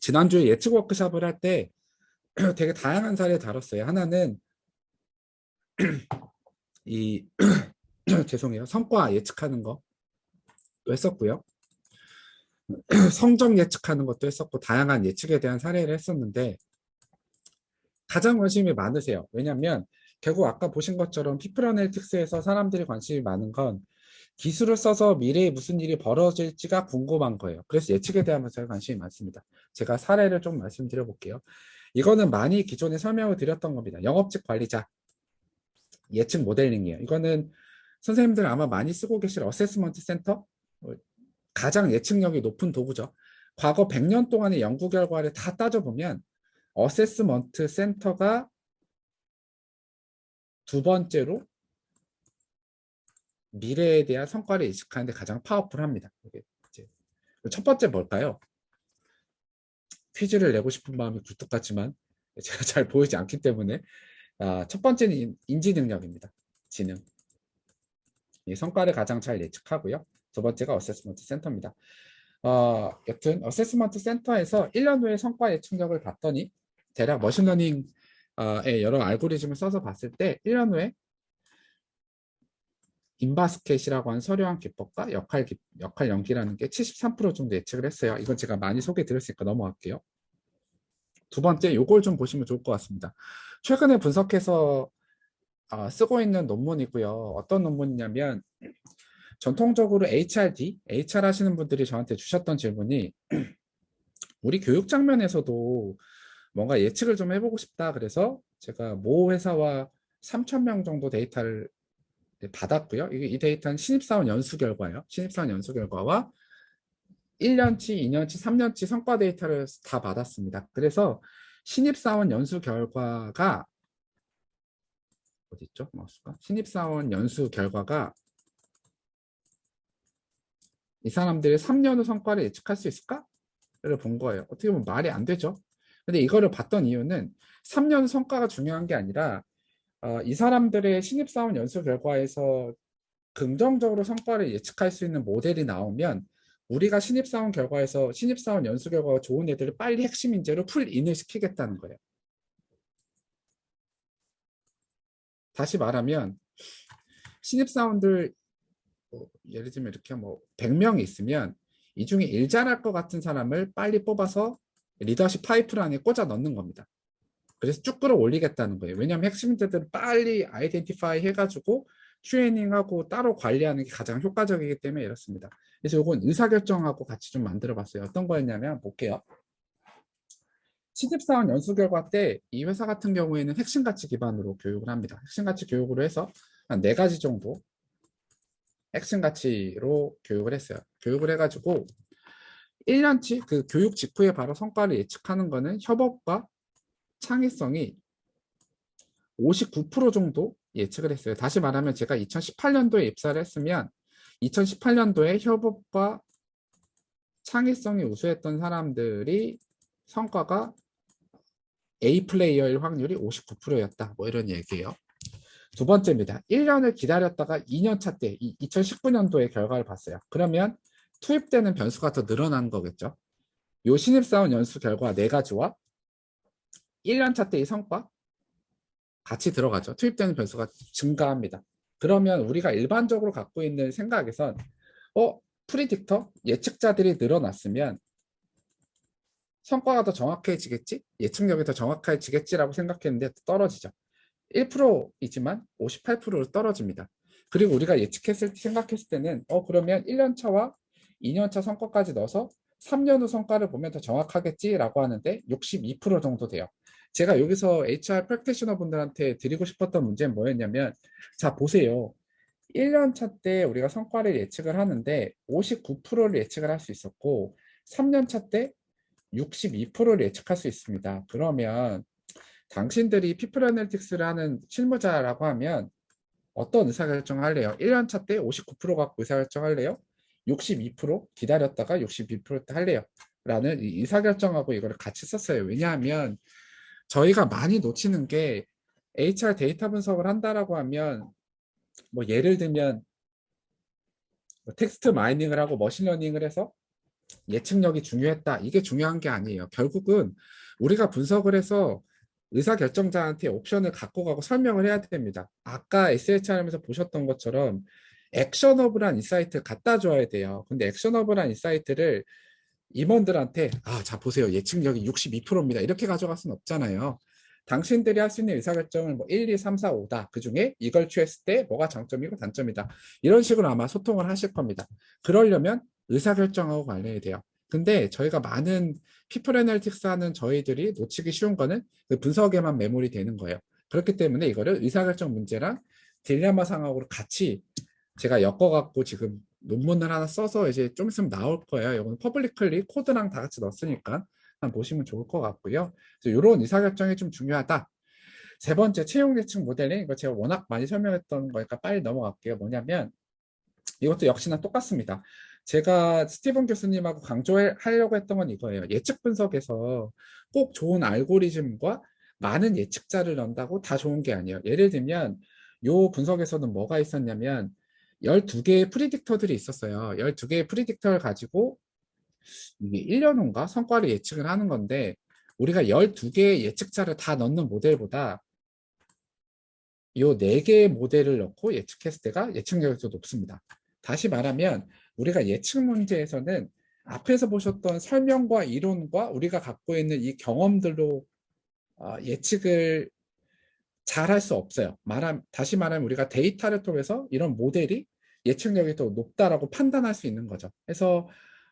Speaker 1: 지난주에 예측 워크숍을 할 때 되게 다양한 사례를 다뤘어요. 하나는 이 죄송해요. 성과 예측하는 거 했었고요. 성적 예측하는 것도 했었고 다양한 예측에 대한 사례를 했었는데 가장 관심이 많으세요. 왜냐하면 결국 아까 보신 것처럼 피플 애널리틱스에서 사람들이 관심이 많은 건 기술을 써서 미래에 무슨 일이 벌어질지가 궁금한 거예요. 그래서 예측에 대한 저희 관심이 많습니다. 제가 사례를 좀 말씀드려 볼게요. 이거는 많이 기존에 설명을 드렸던 겁니다. 영업직 관리자 예측 모델링이에요. 이거는 선생님들 아마 많이 쓰고 계실 어세스먼트 센터, 가장 예측력이 높은 도구죠. 과거 100년 동안의 연구 결과를 다 따져보면 어세스먼트 센터가 두 번째로 미래에 대한 성과를 예측하는 데 가장 파워풀합니다. 첫 번째 뭘까요? 퀴즈를 내고 싶은 마음이 굴뚝 같지만 제가 잘 보이지 않기 때문에 첫 번째는 인지 능력입니다. 지능. 이 성과를 가장 잘 예측하고요. 두 번째가 어세스먼트 센터입니다. 여튼 어세스먼트 센터에서 1년 후에 성과 예측력을 봤더니 대략 머신러닝의 여러 알고리즘을 써서 봤을 때 1년 후에 인바스켓이라고 하는 서류형 기법과 역할 연기라는 게 73% 정도 예측을 했어요. 이건 제가 많이 소개해 드렸으니까 넘어갈게요. 두 번째, 요걸 좀 보시면 좋을 것 같습니다. 최근에 분석해서 쓰고 있는 논문이고요. 어떤 논문이냐면 전통적으로 HR 하시는 분들이 저한테 주셨던 질문이 우리 교육 장면에서도 뭔가 예측을 좀 해보고 싶다. 그래서 제가 모 회사와 3,000명 정도 데이터를 받았고요. 이 데이터는 신입사원 연수 결과예요. 신입사원 연수 결과와 1년치, 2년치, 3년치 성과 데이터를 다 받았습니다. 그래서 신입사원 연수 결과가 어디 있죠? 마우스가 신입사원 연수 결과가 이 사람들의 3년 후 성과를 예측할 수 있을까?를 본 거예요. 어떻게 보면 말이 안 되죠. 근데 이거를 봤던 이유는 3년 후 성과가 중요한 게 아니라 이 사람들의 신입사원 연수 결과에서 긍정적으로 성과를 예측할 수 있는 모델이 나오면 우리가 신입사원 연수 결과가 좋은 애들을 빨리 핵심 인재로 풀인을 시키겠다는 거예요. 다시 말하면 신입사원들 예를 들면 이렇게 100명이 있으면 이 중에 일 잘할 것 같은 사람을 빨리 뽑아서 리더십 파이프라인에 꽂아 넣는 겁니다. 그래서 쭉 끌어올리겠다는 거예요. 왜냐하면 핵심 인재들을 빨리 아이덴티파이 해가지고 트레이닝하고 따로 관리하는 게 가장 효과적이기 때문에 이렇습니다. 그래서 이건 의사결정하고 같이 좀 만들어 봤어요. 어떤 거였냐면 볼게요. 신입사원 연수 결과 때 이 회사 같은 경우에는 핵심 가치 기반으로 교육을 합니다. 핵심 가치 교육으로 해서 한 4가지 정도 핵심 가치로 교육을 했어요. 교육을 해가지고 1년치 그 교육 직후에 바로 성과를 예측하는 거는 협업과 창의성이 59% 정도 예측을 했어요. 다시 말하면 제가 2018년도에 입사를 했으면 2018년도에 협업과 창의성이 우수했던 사람들이 성과가 A 플레이어일 확률이 59%였다. 뭐 이런 얘기예요. 두 번째입니다. 1년을 기다렸다가 2년차 때 2019년도에 결과를 봤어요. 그러면 투입되는 변수가 더 늘어난 거겠죠. 요 신입사원 연수 결과 4가지와 1년차 때의 성과 같이 들어가죠. 투입되는 변수가 증가합니다. 그러면 우리가 일반적으로 갖고 있는 생각에선 프리딕터 예측자들이 늘어났으면 성과가 더 정확해지겠지? 예측력이 더 정확해지겠지라고 생각했는데 떨어지죠. 1%이지만 58%로 떨어집니다. 그리고 우리가 생각했을 때는 그러면 1년차와 2년차 성과까지 넣어서 3년 후 성과를 보면 더 정확하겠지라고 하는데 62% 정도 돼요. 제가 여기서 HR 프랙티셔너 분들한테 드리고 싶었던 문제는 뭐였냐면 자 보세요. 1년차 때 우리가 성과를 예측을 하는데 59%를 예측을 할 수 있었고 3년차 때 62%를 예측할 수 있습니다. 그러면 당신들이 피플 애널리틱스를 하는 실무자라고 하면 어떤 의사결정을 할래요? 1년차 때 59% 갖고 의사결정 할래요? 62% 기다렸다가 62% 할래요? 라는 이 의사결정하고 이거를 같이 썼어요. 왜냐하면 저희가 많이 놓치는 게 HR 데이터 분석을 한다라고 하면 뭐 예를 들면 텍스트 마이닝을 하고 머신러닝을 해서 예측력이 중요했다. 이게 중요한 게 아니에요. 결국은 우리가 분석을 해서 의사결정자한테 옵션을 갖고 가고 설명을 해야 됩니다. 아까 SHRM에서 보셨던 것처럼 액셔너블한 인사이트를 갖다 줘야 돼요. 근데 액셔너블한 인사이트를 임원들한테 자 보세요. 예측력이 62%입니다. 이렇게 가져갈 수는 없잖아요. 당신들이 할 수 있는 의사결정을 1, 2, 3, 4, 5다. 그중에 이걸 취했을 때 뭐가 장점이고 단점이다. 이런 식으로 아마 소통을 하실 겁니다. 그러려면 의사결정하고 관련이 돼요. 근데 저희가 많은 피플 애널리틱스 하는 저희들이 놓치기 쉬운 거는 그 분석에만 매몰이 되는 거예요. 그렇기 때문에 이거를 의사결정 문제랑 딜레마 상황으로 같이 제가 엮어갖고 지금 논문을 하나 써서 이제 좀 있으면 나올 거예요. 이건 퍼블릭클리 코드랑 다 같이 넣었으니까 한번 보시면 좋을 것 같고요. 그래서 이런 의사결정이 좀 중요하다. 세 번째, 채용 예측 모델링. 이거 제가 워낙 많이 설명했던 거니까 빨리 넘어갈게요. 뭐냐면 이것도 역시나 똑같습니다. 제가 스티븐 교수님하고 강조하려고 했던 건 이거예요. 예측 분석에서 꼭 좋은 알고리즘과 많은 예측자를 넣는다고 다 좋은 게 아니에요. 예를 들면 이 분석에서는 뭐가 있었냐면 12개의 프리딕터들이 있었어요. 12개의 프리딕터를 가지고 이게 1년 후인가 성과를 예측을 하는 건데 우리가 12개의 예측자를 다 넣는 모델보다 요 네 개의 모델을 넣고 예측했을 때가 예측력이 더 높습니다. 다시 말하면 우리가 예측 문제에서는 앞에서 보셨던 설명과 이론과 우리가 갖고 있는 이 경험들로 예측을 잘 할 수 없어요. 다시 말하면 우리가 데이터를 통해서 이런 모델이 예측력이 더 높다라고 판단할 수 있는 거죠. 그래서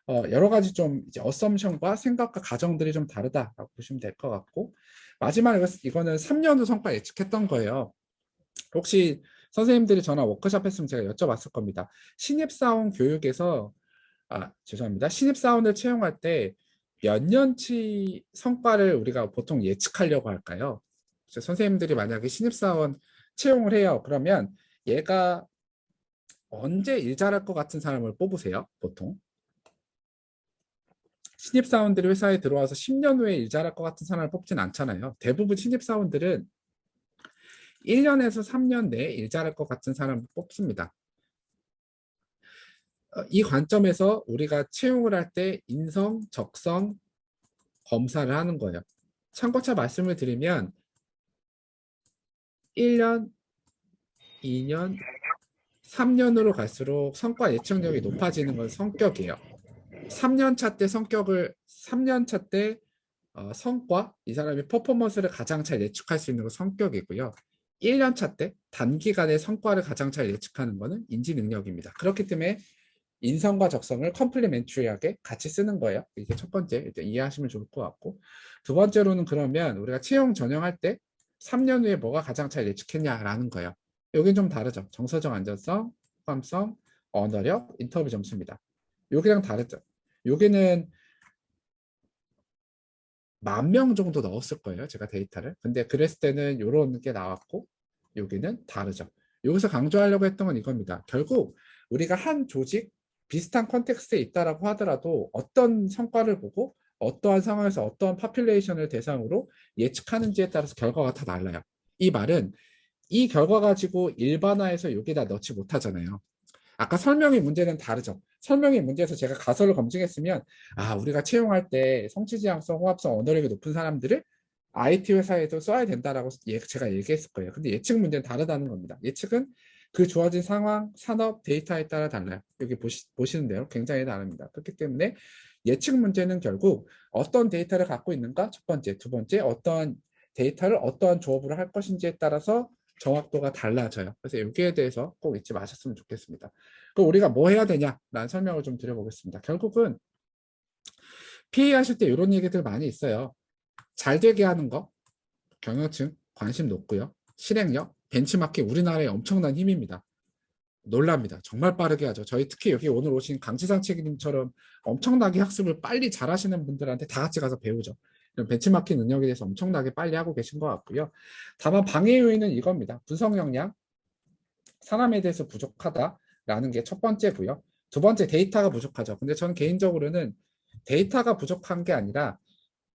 Speaker 1: 여러 가지 좀 이제 어썸션과 생각과 가정들이 좀 다르다라고 보시면 될 것 같고, 마지막에 이거는 3년 후 성과 예측했던 거예요. 혹시 선생님들이 전화 워크숍 했으면 제가 여쭤봤을 겁니다. 신입사원 교육에서 죄송합니다. 신입사원을 채용할 때 몇 년치 성과를 우리가 보통 예측하려고 할까요? 선생님들이 만약에 신입사원 채용을 해요. 그러면 얘가 언제 일 잘할 것 같은 사람을 뽑으세요, 보통? 신입사원들이 회사에 들어와서 10년 후에 일 잘할 것 같은 사람을 뽑진 않잖아요. 대부분 신입사원들은 1년에서 3년 내에 일 잘할 것 같은 사람을 뽑습니다. 이 관점에서 우리가 채용을 할 때 인성, 적성 검사를 하는 거예요. 참고차 말씀을 드리면 1년, 2년, 3년으로 갈수록 성과 예측력이 높아지는 건 성격이에요. 3년 차 때 성과, 이 사람의 퍼포먼스를 가장 잘 예측할 수 있는 건 성격이고요. 1년 차 때 단기간에 성과를 가장 잘 예측하는 것은 인지 능력입니다. 그렇기 때문에 인성과 적성을 컴플리멘트리하게 같이 쓰는 거예요. 이게 첫 번째, 이해하시면 좋을 것 같고, 두 번째로는 그러면 우리가 채용 전형할 때 3년 후에 뭐가 가장 잘 예측했냐라는 거예요. 여긴 좀 다르죠. 정서적 안전성, 호감성, 언어력, 인터뷰 점수입니다. 여기랑 다르죠. 여기는 10,000명 정도 넣었을 거예요. 제가 데이터를. 근데 그랬을 때는 이런 게 나왔고, 여기는 다르죠. 여기서 강조하려고 했던 건 이겁니다. 결국 우리가 한 조직, 비슷한 컨텍스트에 있다라고 하더라도 어떤 성과를 보고 어떠한 상황에서 어떠한 파퓰레이션을 대상으로 예측하는지에 따라서 결과가 다 달라요. 이 말은 이 결과 가지고 일반화해서 여기다 넣지 못하잖아요. 아까 설명의 문제는 다르죠. 설명의 문제에서 제가 가설을 검증했으면 우리가 채용할 때 성취지향성, 호합성, 언어력이 높은 사람들을 IT 회사에도 써야 된다라고 제가 얘기했을 거예요. 근데 예측 문제는 다르다는 겁니다. 예측은 그 주어진 상황, 산업, 데이터에 따라 달라요. 여기 보시는 대로 굉장히 다릅니다. 그렇기 때문에 예측 문제는 결국 어떤 데이터를 갖고 있는가? 첫 번째, 두 번째, 어떠한 데이터를 어떠한 조합으로 할 것인지에 따라서 정확도가 달라져요. 그래서 여기에 대해서 꼭 잊지 마셨으면 좋겠습니다. 그럼 우리가 뭐 해야 되냐라는 설명을 좀 드려보겠습니다. 결국은 PA 하실 때 이런 얘기들 많이 있어요. 잘 되게 하는 거, 경영층 관심 높고요. 실행력, 벤치마킹 우리나라의 엄청난 힘입니다. 놀랍니다. 정말 빠르게 하죠. 저희 특히 여기 오늘 오신 강지상 책임님처럼 엄청나게 학습을 빨리 잘하시는 분들한테 다 같이 가서 배우죠. 벤치마킹 능력에 대해서 엄청나게 빨리 하고 계신 것 같고요. 다만 방해 요인은 이겁니다. 분석 역량, 사람에 대해서 부족하다라는 게 첫 번째고요. 두 번째 데이터가 부족하죠. 근데 저는 개인적으로는 데이터가 부족한 게 아니라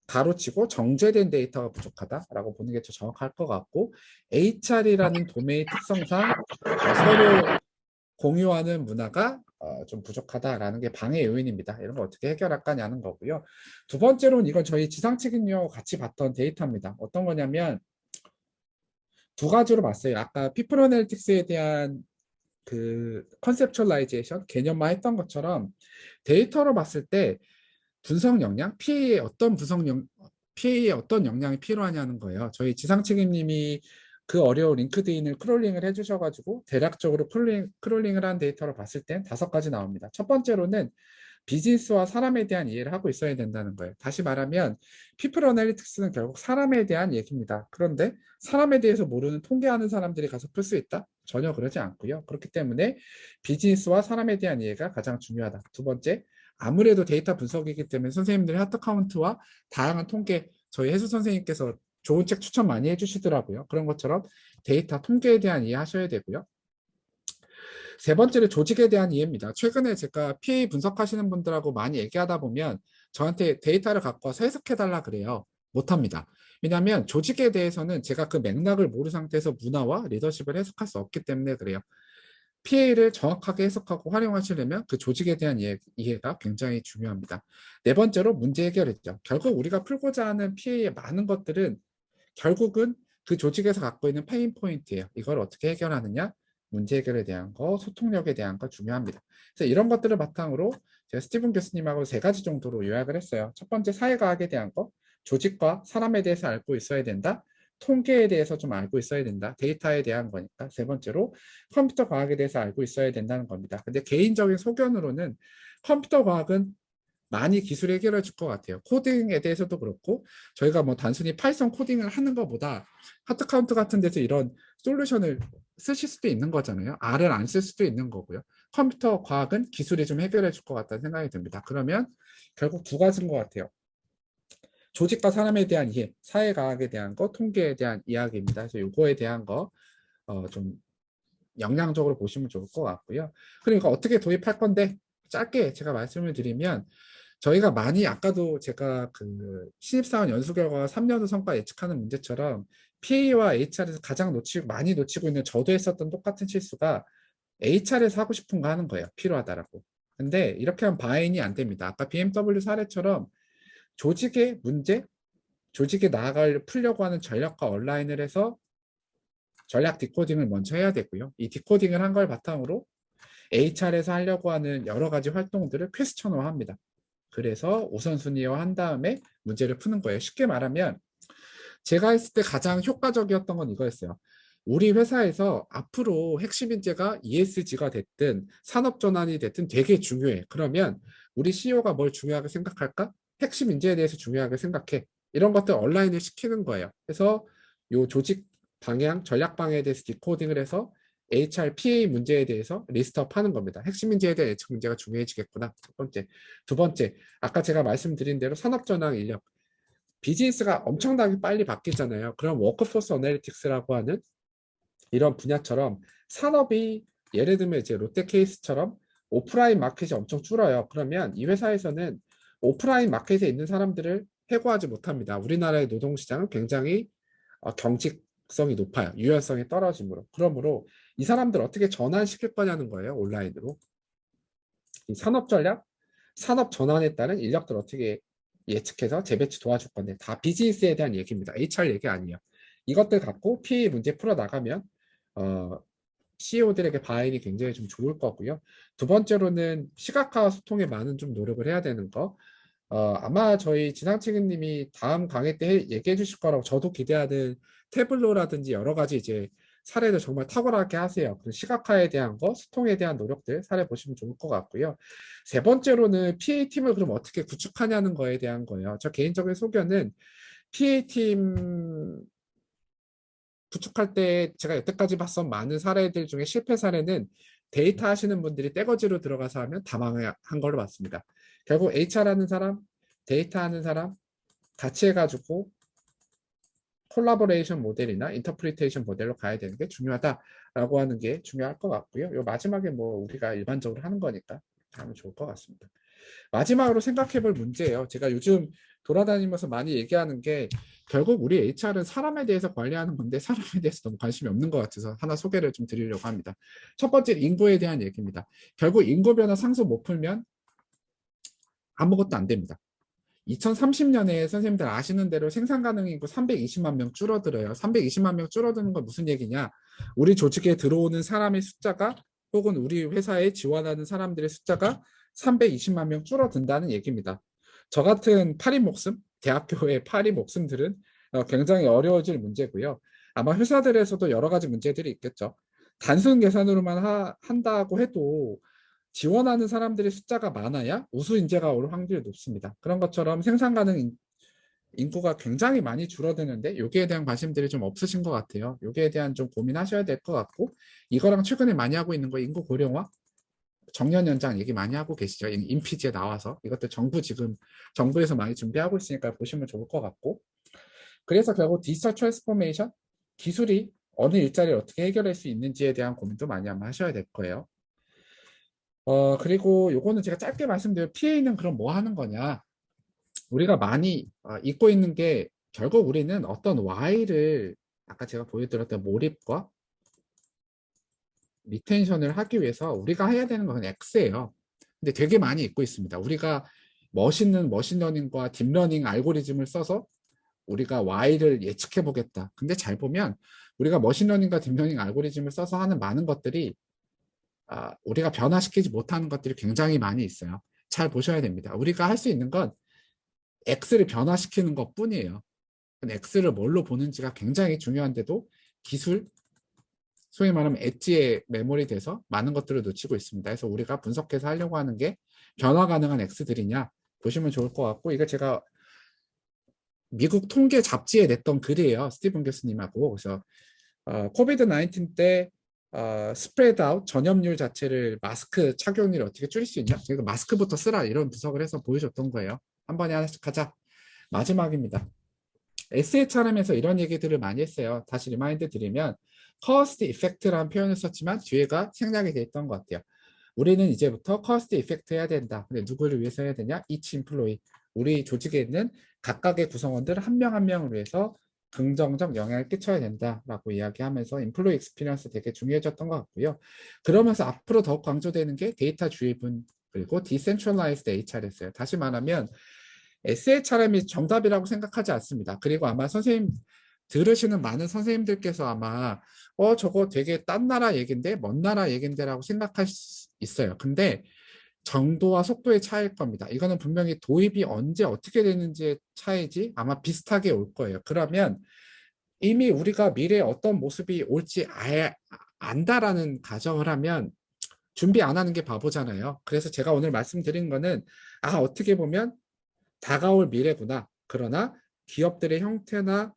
Speaker 1: 가로치고 정제된 데이터가 부족하다라고 보는 게 더 정확할 것 같고, HR이라는 도메인 특성상 서로 공유하는 문화가 좀 부족하다라는 게 방해 요인입니다. 이런 거 어떻게 해결할까냐는 거고요. 두 번째로는 이건 저희 지상책임료하고 같이 봤던 데이터입니다. 어떤 거냐면 두 가지로 봤어요. 아까 피플 어널리틱스에 대한 그 컨셉츄얼라이제이션, 개념화 했던 것처럼 데이터로 봤을 때 분석 역량, PA에 어떤 역량이 필요하냐는 거예요. 저희 지상 책임님이 그 어려운 링크드인을 크롤링을 해주셔가지고 대략적으로 크롤링을 한 데이터를 봤을 땐 5가지 나옵니다. 첫 번째로는 비즈니스와 사람에 대한 이해를 하고 있어야 된다는 거예요. 다시 말하면 피플 어널리틱스는 결국 사람에 대한 얘기입니다. 그런데 사람에 대해서 모르는 통계하는 사람들이 가서 풀 수 있다? 전혀 그러지 않고요. 그렇기 때문에 비즈니스와 사람에 대한 이해가 가장 중요하다. 두 번째, 아무래도 데이터 분석이기 때문에 선생님들의 하트 카운트와 다양한 통계, 저희 해수 선생님께서 좋은 책 추천 많이 해주시더라고요. 그런 것처럼 데이터 통계에 대한 이해 하셔야 되고요. 세 번째는 조직에 대한 이해입니다. 최근에 제가 PA 분석하시는 분들하고 많이 얘기하다 보면 저한테 데이터를 갖고 와서 해석해달라 그래요. 못합니다. 왜냐하면 조직에 대해서는 제가 그 맥락을 모르는 상태에서 문화와 리더십을 해석할 수 없기 때문에 그래요. PA를 정확하게 해석하고 활용하시려면 그 조직에 대한 이해가 굉장히 중요합니다. 네 번째로 문제 해결이죠. 결국 우리가 풀고자 하는 PA의 많은 것들은 결국은 그 조직에서 갖고 있는 페인 포인트예요. 이걸 어떻게 해결하느냐, 문제 해결에 대한 거, 소통력에 대한 거 중요합니다. 그래서 이런 것들을 바탕으로 제가 스티븐 교수님하고 3가지 정도로 요약을 했어요. 첫 번째, 사회과학에 대한 거, 조직과 사람에 대해서 알고 있어야 된다. 통계에 대해서 좀 알고 있어야 된다. 데이터에 대한 거니까. 세 번째로 컴퓨터 과학에 대해서 알고 있어야 된다는 겁니다. 근데 개인적인 소견으로는 컴퓨터 과학은 많이 기술 해결해 줄 것 같아요. 코딩에 대해서도 그렇고 저희가 뭐 단순히 파이썬 코딩을 하는 것보다 하트 카운트 같은 데서 이런 솔루션을 쓰실 수도 있는 거잖아요. R을 안 쓸 수도 있는 거고요. 컴퓨터 과학은 기술이 좀 해결해 줄 것 같다는 생각이 듭니다. 그러면 결국 2가지인 것 같아요. 조직과 사람에 대한 이해, 사회과학에 대한 거, 통계에 대한 이야기입니다. 그래서 이거에 대한 거 좀 영양적으로 보시면 좋을 것 같고요. 그러니까 어떻게 도입할 건데 짧게 제가 말씀을 드리면 저희가 많이 아까도 제가 그 신입사원 연수 결과 3년 후 성과 예측하는 문제처럼 PA와 HR에서 가장 많이 놓치고 있는 저도 했었던 똑같은 실수가 HR에서 하고 싶은 거 하는 거예요. 필요하다라고. 근데 이렇게 하면 바인이 안 됩니다. 아까 BMW 사례처럼 조직의 문제, 조직에 풀려고 하는 전략과 온라인을 해서 전략 디코딩을 먼저 해야 되고요. 이 디코딩을 한 걸 바탕으로 HR에서 하려고 하는 여러 가지 활동들을 퀘스천화합니다. 그래서 우선순위화 한 다음에 문제를 푸는 거예요. 쉽게 말하면 제가 했을 때 가장 효과적이었던 건 이거였어요. 우리 회사에서 앞으로 핵심 인재가 ESG가 됐든 산업전환이 됐든 되게 중요해. 그러면 우리 CEO가 뭘 중요하게 생각할까? 핵심 인재에 대해서 중요하게 생각해. 이런 것들 온라인을 시키는 거예요. 그래서 요 조직 방향, 전략 방향에 대해서 디코딩을 해서 HR, PA 문제에 대해서 리스트업 하는 겁니다. 핵심 인재에 대한 예측 문제가 중요해지겠구나. 첫 번째. 2번째, 아까 제가 말씀드린 대로 산업전환 인력. 비즈니스가 엄청나게 빨리 바뀌잖아요. 그럼 워크포스 어널리틱스라고 하는 이런 분야처럼 산업이 예를 들면 이제 롯데 케이스처럼 오프라인 마켓이 엄청 줄어요. 그러면 이 회사에서는 오프라인 마켓에 있는 사람들을 해고하지 못합니다. 우리나라의 노동시장은 굉장히 경직성이 높아요. 유연성이 떨어지므로. 그러므로 이 사람들 어떻게 전환시킬 거냐는 거예요. 온라인으로. 이 산업 전략, 산업 전환에 따른 인력들 어떻게 예측해서 재배치 도와줄 건데 다 비즈니스에 대한 얘기입니다. HR 얘기 아니에요. 이것들 갖고 PA 문제 풀어나가면 CEO들에게 바인이 굉장히 좀 좋을 거고요. 2번째로는 시각화와 소통에 많은 좀 노력을 해야 되는 거. 아마 저희 지상책임님이 다음 강의 때 얘기해 주실 거라고 저도 기대하는 태블로라든지 여러 가지 이제 사례를 정말 탁월하게 하세요. 그 시각화에 대한 거, 소통에 대한 노력들 사례 보시면 좋을 것 같고요. 3번째로는 PA팀을 그럼 어떻게 구축하냐는 거에 대한 거예요. 저 개인적인 소견은 PA팀 구축할 때 제가 여태까지 봤던 많은 사례들 중에 실패 사례는 데이터 하시는 분들이 떼거지로 들어가서 하면 다 망한 걸로 봤습니다. 결국 HR 하는 사람, 데이터 하는 사람 같이 해가지고 콜라보레이션 모델이나 인터프리테이션 모델로 가야 되는 게 중요하다라고 하는 게 중요할 것 같고요. 요 마지막에 뭐 우리가 일반적으로 하는 거니까 하면 좋을 것 같습니다. 마지막으로 생각해 볼 문제예요. 제가 요즘 돌아다니면서 많이 얘기하는 게 결국 우리 HR은 사람에 대해서 관리하는 건데 사람에 대해서 너무 관심이 없는 것 같아서 하나 소개를 좀 드리려고 합니다. 첫 번째 인구에 대한 얘기입니다. 결국 인구 변화 상수 못 풀면 아무것도 안 됩니다. 2030년에 선생님들 아시는 대로 생산 가능 인구 320만 명 줄어들어요. 320만 명 줄어드는 건 무슨 얘기냐? 우리 조직에 들어오는 사람의 숫자가 혹은 우리 회사에 지원하는 사람들의 숫자가 320만 명 줄어든다는 얘기입니다. 저 같은 파리 목숨, 대학교의 파리 목숨들은 굉장히 어려워질 문제고요. 아마 회사들에서도 여러 가지 문제들이 있겠죠. 단순 계산으로만 한다고 해도 지원하는 사람들의 숫자가 많아야 우수 인재가 올 확률이 높습니다. 그런 것처럼 생산 가능 인구가 굉장히 많이 줄어드는데 여기에 대한 관심들이 좀 없으신 것 같아요. 여기에 대한 좀 고민하셔야 될 것 같고 이거랑 최근에 많이 하고 있는 거 인구 고령화, 정년 연장 얘기 많이 하고 계시죠. 인피지에 나와서 이것도 정부에서 많이 준비하고 있으니까 보시면 좋을 것 같고 그래서 결국 디지털 트랜스포메이션 기술이 어느 일자리를 어떻게 해결할 수 있는지에 대한 고민도 많이 한번 하셔야 될 거예요. 그리고 요거는 제가 짧게 말씀드려 PA는 그럼 뭐 하는 거냐 우리가 많이 잊고 있는 게 결국 우리는 어떤 Y를 아까 제가 보여드렸던 몰입과 리텐션을 하기 위해서 우리가 해야 되는 건 X예요. 근데 되게 많이 잊고 있습니다. 우리가 멋있는 머신러닝과 딥러닝 알고리즘을 써서 우리가 Y를 예측해 보겠다. 근데 잘 보면 우리가 머신러닝과 딥러닝 알고리즘을 써서 하는 많은 것들이 우리가 변화시키지 못하는 것들이 굉장히 많이 있어요. 잘 보셔야 됩니다. 우리가 할 수 있는 건 X를 변화시키는 것 뿐이에요. X를 뭘로 보는지가 굉장히 중요한데도 기술, 소위 말하면 엣지에 메모리 돼서 많은 것들을 놓치고 있습니다. 그래서 우리가 분석해서 하려고 하는 게 변화 가능한 X들이냐 보시면 좋을 것 같고, 이거 제가 미국 통계 잡지에 냈던 글이에요. 스티븐 교수님하고. 그래서 코비드 19 때 스프레드 아웃 전염률 자체를 마스크 착용률을 어떻게 줄일 수 있냐? 그러니까 마스크부터 쓰라 이런 분석을 해서 보여줬던 거예요. 한 번에 하나씩 하자. 마지막입니다. SHRM에서 이런 얘기들을 많이 했어요. 다시 리마인드 드리면 커스트 이펙트라는 표현을 썼지만 뒤에가 생략이 돼 있던 것 같아요. 우리는 이제부터 커스트 이펙트 해야 된다. 근데 누구를 위해서 해야 되냐? each employee. 우리 조직에 있는 각각의 구성원들 한 명 한 명을 위해서 긍정적 영향을 끼쳐야 된다라고 이야기하면서 인플로이 익스피리언스 되게 중요해졌던 것 같고요. 그러면서 앞으로 더욱 강조되는 게 데이터 주의분 그리고 디센트럴라이즈드 HR였어요. 다시 말하면 SHRM이 정답이라고 생각하지 않습니다. 그리고 아마 선생님 들으시는 많은 선생님들께서 아마 저거 되게 딴 나라 얘긴데 먼 나라 얘긴데 라고 생각할 수 있어요. 근데 정도와 속도의 차이일 겁니다. 이거는 분명히 도입이 언제 어떻게 되는지의 차이지 아마 비슷하게 올 거예요. 그러면 이미 우리가 미래에 어떤 모습이 올지 안다라는 가정을 하면 준비 안 하는 게 바보잖아요. 그래서 제가 오늘 말씀드린 거는 어떻게 보면 다가올 미래구나. 그러나 기업들의 형태나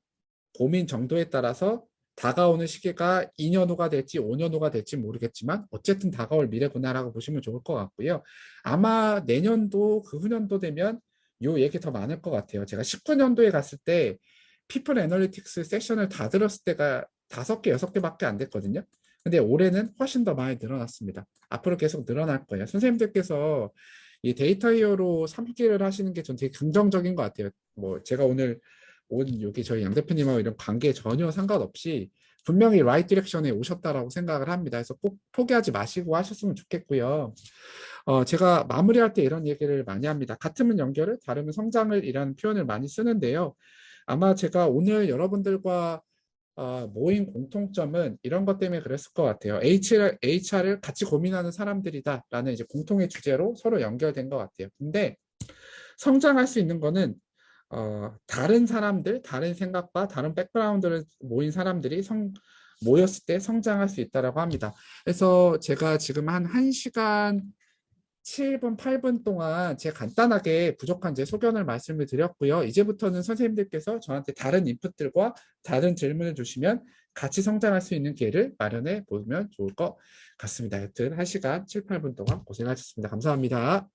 Speaker 1: 고민 정도에 따라서 다가오는 시기가 2년 후가 될지 5년 후가 될지 모르겠지만 어쨌든 다가올 미래구나라고 보시면 좋을 것 같고요. 아마 내년도 그 후년도 되면 요 얘기 더 많을 것 같아요. 제가 19년도에 갔을 때 피플 애널리틱스 세션을 다 들었을 때가 5개, 6개밖에 안 됐거든요. 근데 올해는 훨씬 더 많이 늘어났습니다. 앞으로 계속 늘어날 거예요. 선생님들께서 이 데이터 히어로 3기를 하시는 게 전 되게 긍정적인 것 같아요. 뭐 제가 오늘 온 여기 저희 양 대표님하고 이런 관계에 전혀 상관없이 분명히 라이트 디렉션에 오셨다라고 생각을 합니다. 그래서 꼭 포기하지 마시고 하셨으면 좋겠고요. 제가 마무리할 때 이런 얘기를 많이 합니다. 같으면 연결을, 다르면 성장을 이라는 표현을 많이 쓰는데요. 아마 제가 오늘 여러분들과 모인 공통점은 이런 것 때문에 그랬을 것 같아요. HR을 같이 고민하는 사람들이다라는 이제 공통의 주제로 서로 연결된 것 같아요. 근데 성장할 수 있는 거는 다른 사람들, 다른 생각과 다른 백그라운드를 모인 사람들이 모였을 때 성장할 수 있다고 합니다. 그래서 제가 지금 한 1시간 7분, 8분 동안 제가 간단하게 부족한 제 소견을 말씀을 드렸고요. 이제부터는 선생님들께서 저한테 다른 인풋들과 다른 질문을 주시면 같이 성장할 수 있는 기회를 마련해 보면 좋을 것 같습니다. 여튼 1시간 7, 8분 동안 고생하셨습니다. 감사합니다.